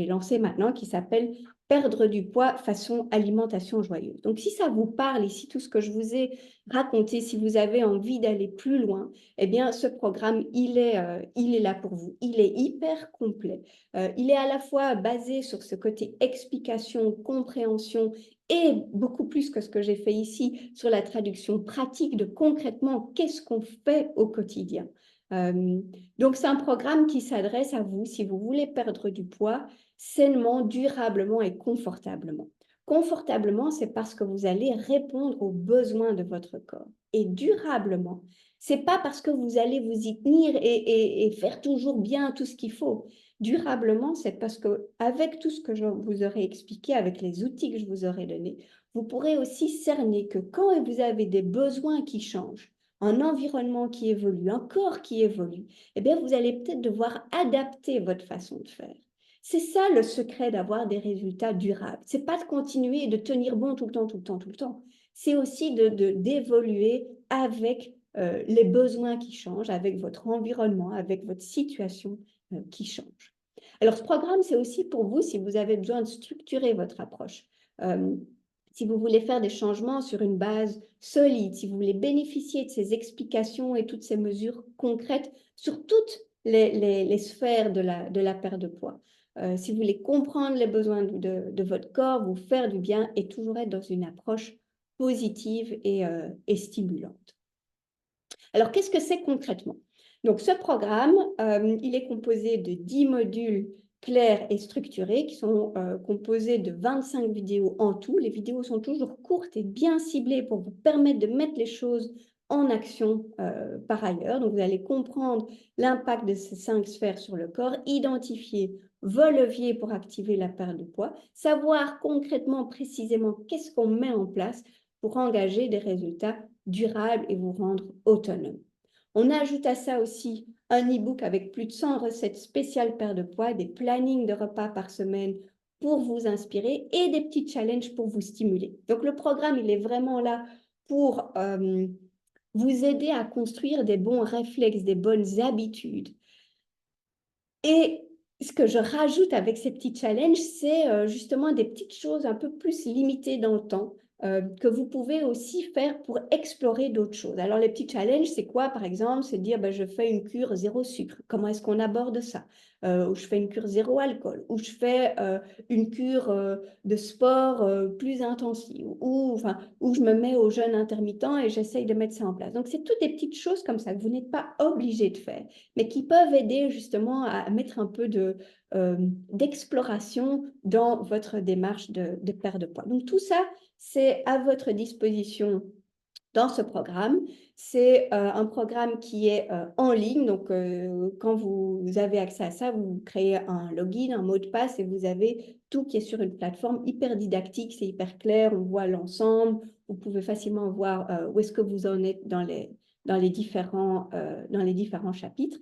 lancé maintenant qui s'appelle Perdre du poids façon alimentation joyeuse. Donc, si ça vous parle et si tout ce que je vous ai raconté, si vous avez envie d'aller plus loin, eh bien, ce programme, il est là pour vous. Il est hyper complet. Il est à la fois basé sur ce côté explication, compréhension et beaucoup plus que ce que j'ai fait ici sur la traduction pratique de concrètement qu'est-ce qu'on fait au quotidien. Euh, donc, c'est un programme qui s'adresse à vous si vous voulez perdre du poids sainement, durablement et confortablement. Confortablement, c'est parce que vous allez répondre aux besoins de votre corps. Et durablement, c'est pas parce que vous allez vous y tenir et faire toujours bien tout ce qu'il faut. Durablement, c'est parce que avec tout ce que je vous aurai expliqué, avec les outils que je vous aurai donnés, vous pourrez aussi cerner que quand vous avez des besoins qui changent, un environnement qui évolue, un corps qui évolue, eh bien, vous allez peut-être devoir adapter votre façon de faire. C'est ça le secret d'avoir des résultats durables. C'est pas de continuer et de tenir bon tout le temps, tout le temps, tout le temps. C'est aussi d'évoluer avec les besoins qui changent, avec votre environnement, avec votre situation qui change. Alors, ce programme, c'est aussi pour vous si vous avez besoin de structurer votre approche. Euh, si vous voulez faire des changements sur une base solide, si vous voulez bénéficier de ces explications et toutes ces mesures concrètes sur toutes les sphères de la perte de poids. Si vous voulez comprendre les besoins de votre corps, vous faire du bien et toujours être dans une approche positive et stimulante. Alors, qu'est-ce que c'est concrètement? Donc, ce programme, il est composé de 10 modules clairs et structurés qui sont composés de 25 vidéos en tout. Les vidéos sont toujours courtes et bien ciblées pour vous permettre de mettre les choses en action par ailleurs. Donc, vous allez comprendre l'impact de ces 5 sphères sur le corps, identifier vos leviers pour activer la perte de poids, savoir concrètement, précisément, qu'est-ce qu'on met en place pour engager des résultats durables et vous rendre autonome. On ajoute à ça aussi un e-book avec plus de 100 recettes spéciales perte de poids, des plannings de repas par semaine pour vous inspirer et des petits challenges pour vous stimuler. Donc le programme, il est vraiment là pour vous aider à construire des bons réflexes, des bonnes habitudes. Et ce que je rajoute avec ces petits challenges, c'est justement des petites choses un peu plus limitées dans le temps que vous pouvez aussi faire pour explorer d'autres choses. Alors, les petits challenges, c'est quoi, par exemple? C'est dire, ben, je fais une cure zéro sucre. Comment est-ce qu'on aborde ça? Ou je fais une cure zéro alcool. Ou je fais une cure de sport plus intensive. Enfin, ou je me mets au jeûne intermittent et j'essaye de mettre ça en place. Donc, c'est toutes des petites choses comme ça que vous n'êtes pas obligé de faire, mais qui peuvent aider justement à mettre un peu d'exploration dans votre démarche de perte de poids. Donc, tout ça, c'est à votre disposition dans ce programme. C'est un programme qui est en ligne. Donc, quand vous avez accès à ça, vous créez un login, un mot de passe et vous avez tout qui est sur une plateforme hyper didactique. C'est hyper clair. On voit l'ensemble. Vous pouvez facilement voir où est-ce que vous en êtes dans les différents chapitres.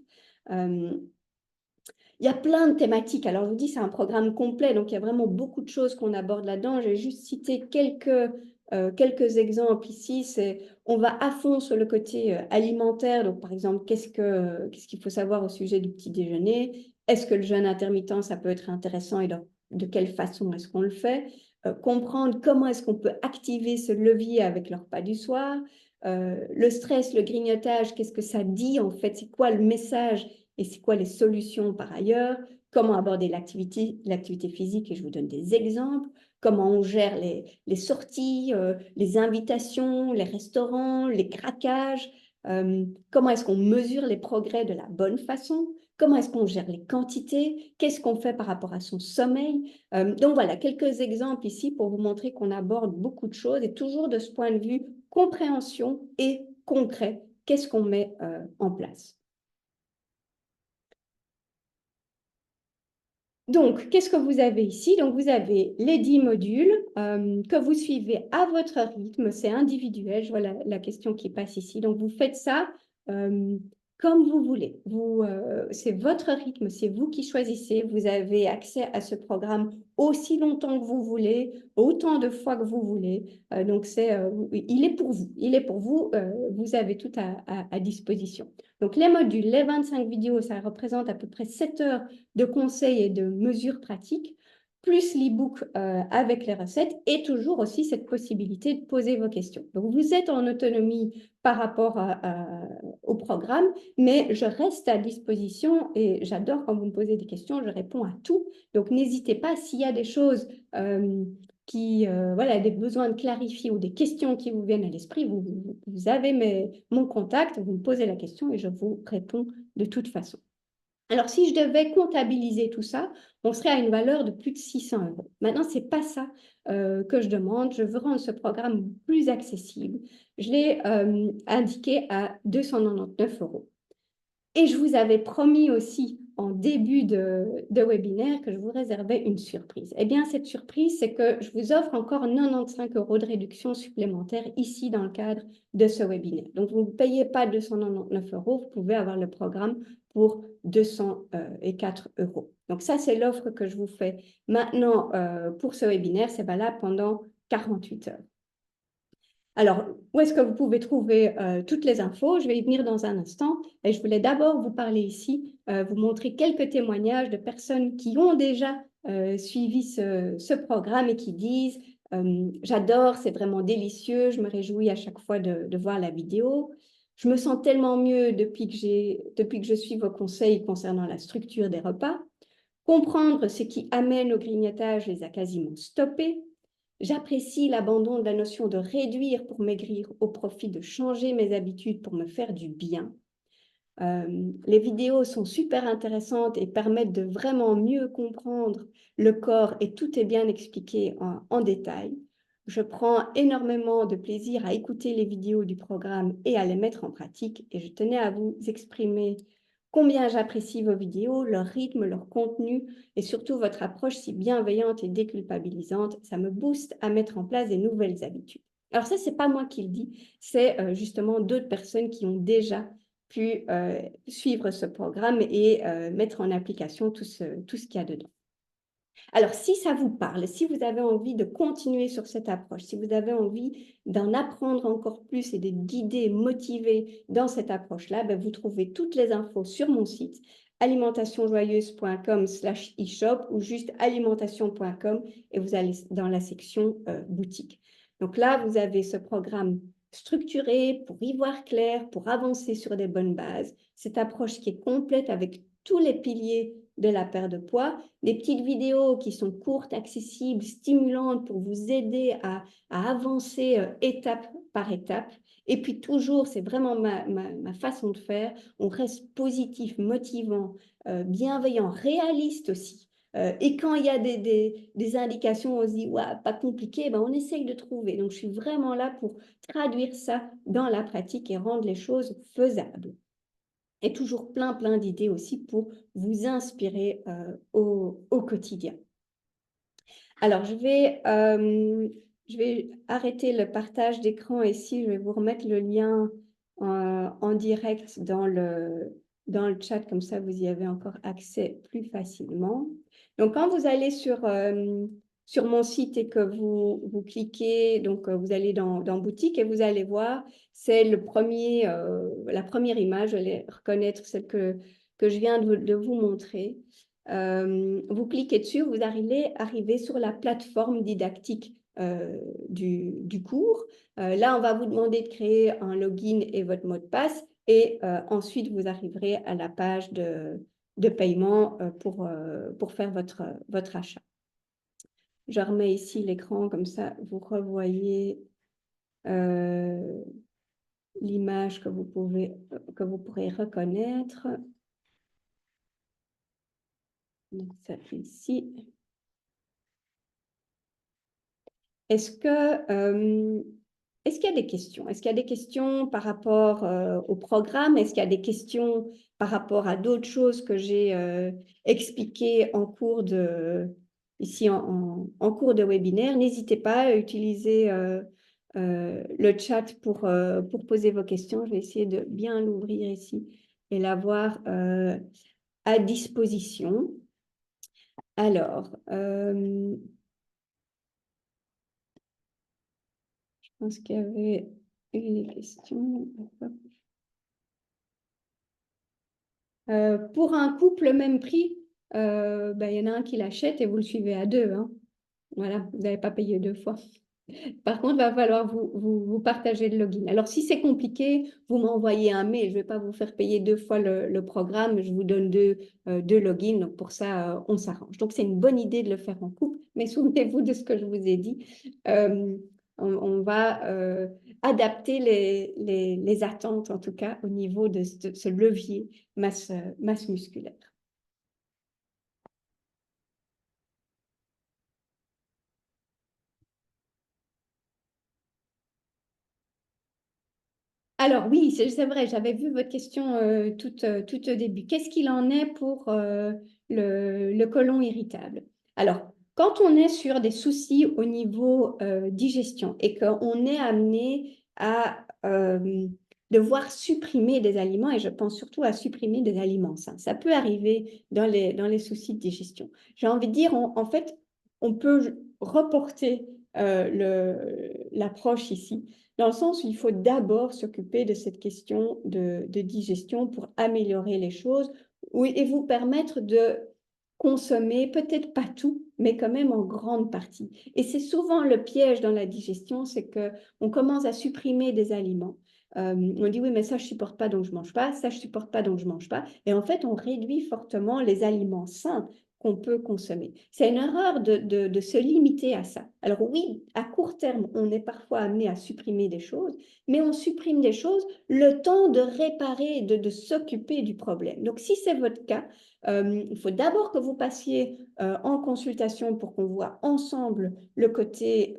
Il y a plein de thématiques. Alors, je vous dis, c'est un programme complet, donc il y a vraiment beaucoup de choses qu'on aborde là-dedans. J'ai juste cité quelques exemples ici. On va à fond sur le côté alimentaire. Donc, par exemple, qu'est-ce qu'il faut savoir au sujet du petit déjeuner? Est-ce que le jeûne intermittent, ça peut être intéressant et de quelle façon est-ce qu'on le fait? Comprendre comment est-ce qu'on peut activer ce levier avec le repas du soir. le stress, le grignotage, qu'est-ce que ça dit en fait, c'est quoi le message et c'est quoi les solutions par ailleurs, comment aborder l'activité physique, et je vous donne des exemples, comment on gère les sorties, les invitations, les restaurants, les craquages, comment est-ce qu'on mesure les progrès de la bonne façon, comment est-ce qu'on gère les quantités, qu'est-ce qu'on fait par rapport à son sommeil. Donc voilà, quelques exemples ici pour vous montrer qu'on aborde beaucoup de choses et toujours de ce point de vue compréhension et concret, qu'est-ce qu'on met en place. Donc, qu'est-ce que vous avez ici? Donc, vous avez les 10 modules que vous suivez à votre rythme. C'est individuel. Je vois la question qui passe ici. Donc, vous faites ça comme vous voulez. C'est votre rythme, c'est vous qui choisissez. Vous avez accès à ce programme aussi longtemps que vous voulez, autant de fois que vous voulez. Donc, il est pour vous. Il est pour vous. Vous avez tout à disposition. Donc, les modules, les 25 vidéos, ça représente à peu près 7 heures de conseils et de mesures pratiques, plus l'e-book avec les recettes et toujours aussi cette possibilité de poser vos questions. Donc, vous êtes en autonomie par rapport au programme, mais je reste à disposition et j'adore quand vous me posez des questions, je réponds à tout. Donc, n'hésitez pas s'il y a des choses voilà, des besoins de clarifier ou des questions qui vous viennent à l'esprit, vous avez mon contact, vous me posez la question et je vous réponds de toute façon. Alors, si je devais comptabiliser tout ça, on serait à une valeur de plus de 600 euros. Maintenant, ce n'est pas ça que je demande. Je veux rendre ce programme plus accessible. Je l'ai indiqué à 299 euros. Et je vous avais promis aussi en début de webinaire que je vous réservais une surprise. Eh bien, cette surprise, c'est que je vous offre encore 95 euros de réduction supplémentaire ici dans le cadre de ce webinaire. Donc, vous ne payez pas 299 euros, vous pouvez avoir le programme pour 204 euros. Donc, ça, c'est l'offre que je vous fais maintenant pour ce webinaire. C'est valable pendant 48 heures. Alors, où est-ce que vous pouvez trouver toutes les infos? Je vais y venir dans un instant. Et je voulais d'abord vous parler ici, vous montrer quelques témoignages de personnes qui ont déjà suivi ce programme et qui disent j'adore, c'est vraiment délicieux, je me réjouis à chaque fois de voir la vidéo. Je me sens tellement mieux depuis que je suis vos conseils concernant la structure des repas. Comprendre ce qui amène au grignotage les a quasiment stoppés. J'apprécie l'abandon de la notion de réduire pour maigrir au profit de changer mes habitudes pour me faire du bien. Les vidéos sont super intéressantes et permettent de vraiment mieux comprendre le corps et tout est bien expliqué en détail. Je prends énormément de plaisir à écouter les vidéos du programme et à les mettre en pratique et je tenais à vous exprimer combien j'apprécie vos vidéos, leur rythme, leur contenu et surtout votre approche si bienveillante et déculpabilisante. Ça me booste à mettre en place des nouvelles habitudes. Alors ça, c'est pas moi qui le dis, c'est justement d'autres personnes qui ont déjà pu suivre ce programme et mettre en application tout ce qu'il y a dedans. Alors, si ça vous parle, si vous avez envie de continuer sur cette approche, si vous avez envie d'en apprendre encore plus et d'être guidé, motivé dans cette approche-là, ben, vous trouvez toutes les infos sur mon site alimentationjoyeuse.com/e-shop ou juste alimentation.com et vous allez dans la section boutique. Donc là, vous avez ce programme structuré pour y voir clair, pour avancer sur des bonnes bases. Cette approche qui est complète avec tous les piliers de la perte de poids, des petites vidéos qui sont courtes, accessibles, stimulantes pour vous aider à avancer étape par étape. Et puis toujours, c'est vraiment ma façon de faire, on reste positif, motivant, bienveillant, réaliste aussi. Et quand il y a des indications, on se dit, ouais, pas compliqué, ben on essaye de trouver. Donc, je suis vraiment là pour traduire ça dans la pratique et rendre les choses faisables. Et toujours plein d'idées aussi pour vous inspirer au quotidien. Alors, je vais arrêter le partage d'écran ici. Je vais vous remettre le lien en direct dans le chat, comme ça vous y avez encore accès plus facilement. Donc, quand vous allez sur mon site et que vous cliquez, donc vous allez dans boutique et vous allez voir, c'est la première image, vous allez reconnaître celle que je viens de vous montrer. Vous cliquez dessus, vous arrivez sur la plateforme didactique du cours. Là, on va vous demander de créer un login et votre mot de passe et ensuite, vous arriverez à la page de paiement pour faire votre achat. Je remets ici l'écran, comme ça, vous revoyez l'image que vous pourrez reconnaître. Donc, ça ici. Est-ce qu'il y a des questions? Est-ce qu'il y a des questions par rapport au programme? Est-ce qu'il y a des questions par rapport à d'autres choses que j'ai expliquées en cours ici en cours de webinaire? N'hésitez pas à utiliser le chat pour poser vos questions. Je vais essayer de bien l'ouvrir ici et l'avoir à disposition. Alors, je pense qu'il y avait une question. Pour un couple même prix, ben, il y en a un qui l'achète et vous le suivez à deux. Hein. Voilà, vous n'avez pas payé deux fois. Par contre, il va falloir vous partager le login. Alors, si c'est compliqué, vous m'envoyez un mail. Je ne vais pas vous faire payer deux fois le programme. Je vous donne deux logins. Donc, pour ça, on s'arrange. Donc, c'est une bonne idée de le faire en couple. Mais souvenez-vous de ce que je vous ai dit. On va adapter les attentes, en tout cas, au niveau de ce levier masse musculaire. Alors oui, c'est vrai, j'avais vu votre question tout au début. Qu'est-ce qu'il en est pour le côlon irritable? Alors, quand on est sur des soucis au niveau digestion et qu'on est amené à devoir supprimer des aliments, et je pense surtout à supprimer des aliments sains, ça peut arriver dans les soucis de digestion. J'ai envie de dire, en fait, on peut reporter l'approche ici dans le sens où il faut d'abord s'occuper de cette question de digestion pour améliorer les choses et vous permettre de consommer, peut-être pas tout, mais quand même en grande partie. Et c'est souvent le piège dans la digestion, c'est qu'on commence à supprimer des aliments. On dit oui, mais ça je supporte pas donc je mange pas, ça je supporte pas donc je mange pas. Et en fait, on réduit fortement les aliments sains qu'on peut consommer. C'est une erreur de se limiter à ça. Alors oui, à court terme, on est parfois amené à supprimer des choses, mais on supprime des choses le temps de réparer, de s'occuper du problème. Donc si c'est votre cas, il faut d'abord que vous passiez en consultation pour qu'on voit ensemble le côté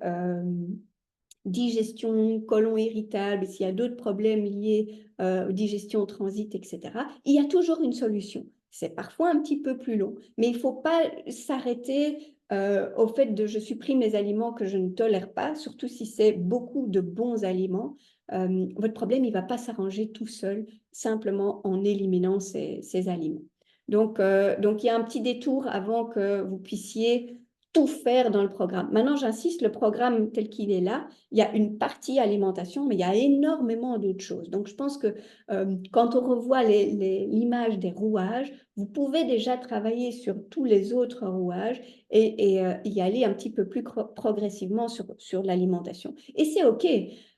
digestion, côlon irritable, s'il y a d'autres problèmes liés aux digestion, transit, etc. Il y a toujours une solution. C'est parfois un petit peu plus long, mais il ne faut pas s'arrêter au fait de je supprime les aliments que je ne tolère pas, surtout si c'est beaucoup de bons aliments. Votre problème, il ne va pas s'arranger tout seul, simplement en éliminant ces aliments. Donc, il y a un petit détour avant que vous puissiez tout faire dans le programme. Maintenant, j'insiste, le programme tel qu'il est là, il y a une partie alimentation, mais il y a énormément d'autres choses. Donc, je pense que quand on revoit l'image des rouages, vous pouvez déjà travailler sur tous les autres rouages et y aller un petit peu plus progressivement sur l'alimentation. Et c'est OK.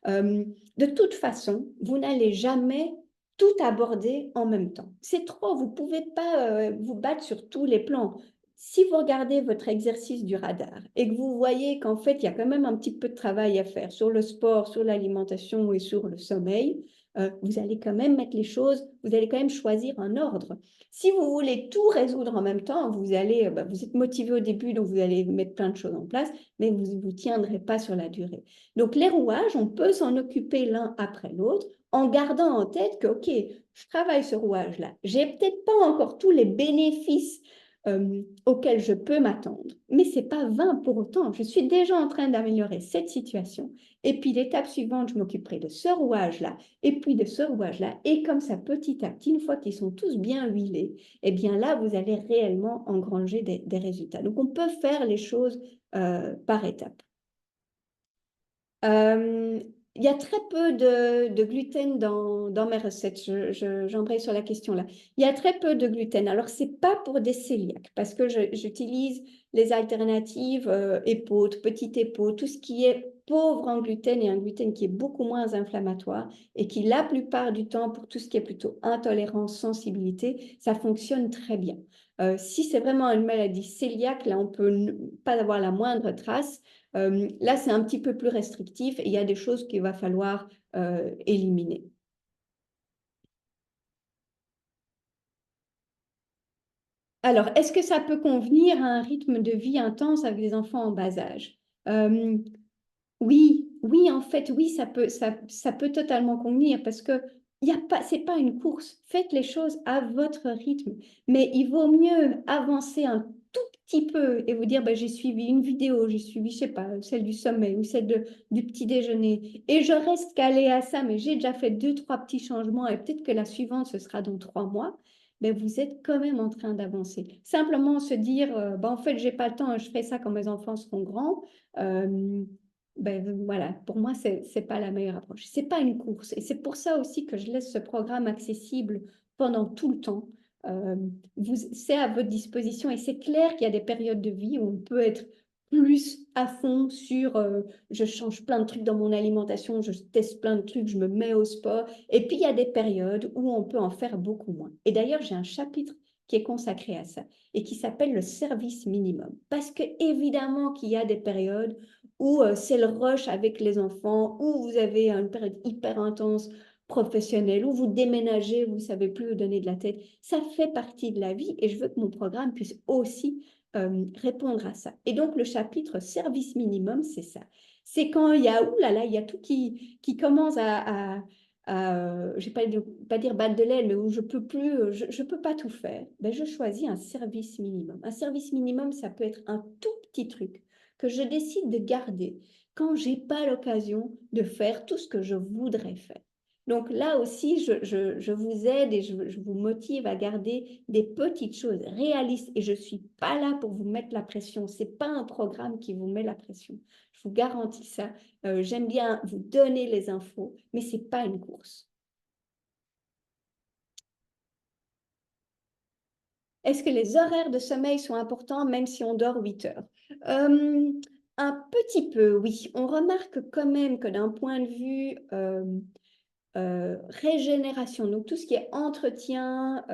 De toute façon, vous n'allez jamais tout aborder en même temps. C'est trop, vous ne pouvez pas vous battre sur tous les plans. Si vous regardez votre exercice du radar et que vous voyez qu'en fait, il y a quand même un petit peu de travail à faire sur le sport, sur l'alimentation et sur le sommeil, vous allez quand même mettre les choses, vous allez quand même choisir un ordre. Si vous voulez tout résoudre en même temps, vous êtes motivé au début, donc vous allez mettre plein de choses en place, mais vous ne vous tiendrez pas sur la durée. Donc les rouages, on peut s'en occuper l'un après l'autre en gardant en tête que, OK, je travaille ce rouage-là, j'ai peut-être pas encore tous les bénéfices auquel je peux m'attendre. Mais ce n'est pas vain pour autant. Je suis déjà en train d'améliorer cette situation. Et puis l'étape suivante, je m'occuperai de ce rouage-là, et puis de ce rouage-là. Et comme ça, petit à petit, une fois qu'ils sont tous bien huilés, eh bien là, vous allez réellement engranger des résultats. Donc, on peut faire les choses par étapes. Il il y a très peu de gluten dans mes recettes. J'embraye sur la question là. Il y a très peu de gluten. Alors, ce n'est pas pour des cœliaques parce que j'utilise les alternatives épeautre, petite épeautre, tout ce qui est pauvre en gluten et un gluten qui est beaucoup moins inflammatoire et qui, la plupart du temps, pour tout ce qui est plutôt intolérance, sensibilité, ça fonctionne très bien. Si c'est vraiment une maladie cœliaque, là, on ne peut pas avoir la moindre trace. Là, c'est un petit peu plus restrictif et il y a des choses qu'il va falloir éliminer. Alors, est-ce que ça peut convenir à un rythme de vie intense avec des enfants en bas âge? Oui, oui, en fait, oui, ça peut totalement convenir parce que c'est pas une course. Faites les choses à votre rythme. Mais il vaut mieux avancer un tout petit peu et vous dire, ben, j'ai suivi une vidéo, j'ai suivi, je sais pas, celle du sommeil ou celle du petit déjeuner et je reste calée à ça, mais j'ai déjà fait 2, 3 petits changements et peut-être que la suivante, ce sera dans 3 mois. Ben, vous êtes quand même en train d'avancer. Simplement se dire, ben, en fait, j'ai pas le temps, je ferai ça quand mes enfants seront grands. Ben, voilà, pour moi, c'est pas la meilleure approche. C'est pas une course. Et c'est pour ça aussi que je laisse ce programme accessible pendant tout le temps. Euh, c'est à votre disposition et c'est clair qu'il y a des périodes de vie où on peut être plus à fond sur je change plein de trucs dans mon alimentation, je teste plein de trucs, je me mets au sport. Et puis il y a des périodes où on peut en faire beaucoup moins. Et d'ailleurs, j'ai un chapitre qui est consacré à ça et qui s'appelle le service minimum. Parce que évidemment qu'il y a des périodes où c'est le rush avec les enfants, où vous avez une période hyper intense professionnelle, où vous déménagez, vous ne savez plus où donner de la tête. Ça fait partie de la vie et je veux que mon programme puisse aussi répondre à ça. Et donc, le chapitre service minimum, c'est ça. C'est quand il y a, oulala, il y a tout qui commence je ne vais pas dire battre de l'aile, mais où je peux plus, je peux pas tout faire. Ben, je choisis un service minimum. Un service minimum, ça peut être un tout petit truc que je décide de garder quand j'ai pas l'occasion de faire tout ce que je voudrais faire. Donc là aussi, je vous aide et je vous motive à garder des petites choses réalistes. Et je ne suis pas là pour vous mettre la pression. Ce n'est pas un programme qui vous met la pression. Je vous garantis ça. J'aime bien vous donner les infos, mais ce n'est pas une course. Est-ce que les horaires de sommeil sont importants même si on dort 8 heures? Un petit peu, oui. On remarque quand même que d'un point de vue régénération, donc tout ce qui est entretien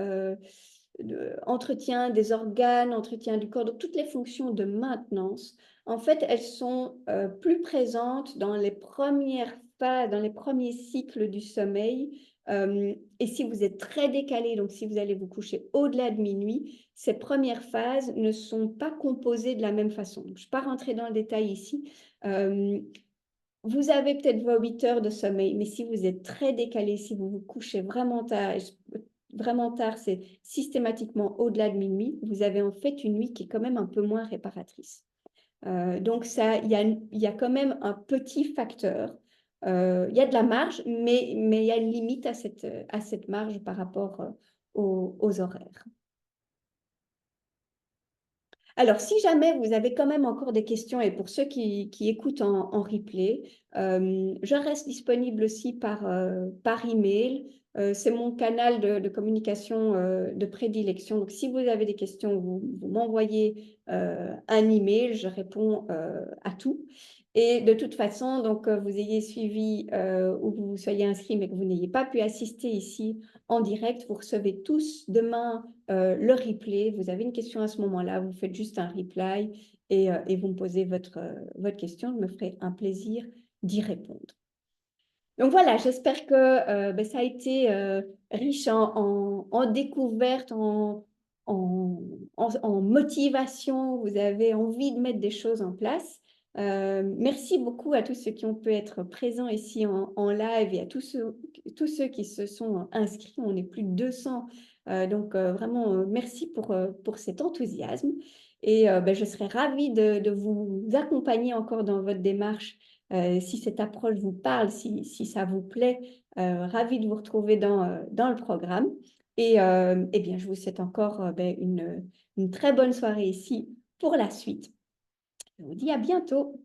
des organes, entretien du corps, donc toutes les fonctions de maintenance, en fait, elles sont plus présentes dans les premières phases, dans les premiers cycles du sommeil. Et si vous êtes très décalé, donc si vous allez vous coucher au-delà de minuit, ces premières phases ne sont pas composées de la même façon. Donc, je ne vais pas rentrer dans le détail ici. Vous avez peut-être vos 8 heures de sommeil, mais si vous êtes très décalé, si vous vous couchez vraiment tard, c'est systématiquement au-delà de minuit, vous avez en fait une nuit qui est quand même un peu moins réparatrice. Donc, il y a quand même un petit facteur. Il y a de la marge, mais il y a une limite à cette marge par rapport aux horaires. Alors, si jamais vous avez quand même encore des questions, et pour ceux qui écoutent en replay, je reste disponible aussi par email. C'est mon canal de communication de prédilection. Donc, si vous avez des questions, vous m'envoyez un email, je réponds à tout. Et de toute façon, donc, vous ayez suivi ou que vous soyez inscrit, mais que vous n'ayez pas pu assister ici en direct, vous recevez tous demain le replay. Vous avez une question à ce moment-là, vous faites juste un reply et vous me posez votre question. Je me ferai un plaisir d'y répondre. Donc voilà, j'espère que ben, ça a été riche en découvertes, en motivation. Vous avez envie de mettre des choses en place. Merci beaucoup à tous ceux qui ont pu être présents ici en live et à tous ceux qui se sont inscrits. On est plus de 200. Donc vraiment, merci pour cet enthousiasme. Et ben, je serais ravie de vous accompagner encore dans votre démarche si cette approche vous parle, si ça vous plaît, ravi de vous retrouver dans le programme. Et eh bien, je vous souhaite encore ben, une très bonne soirée ici pour la suite. Je vous dis à bientôt.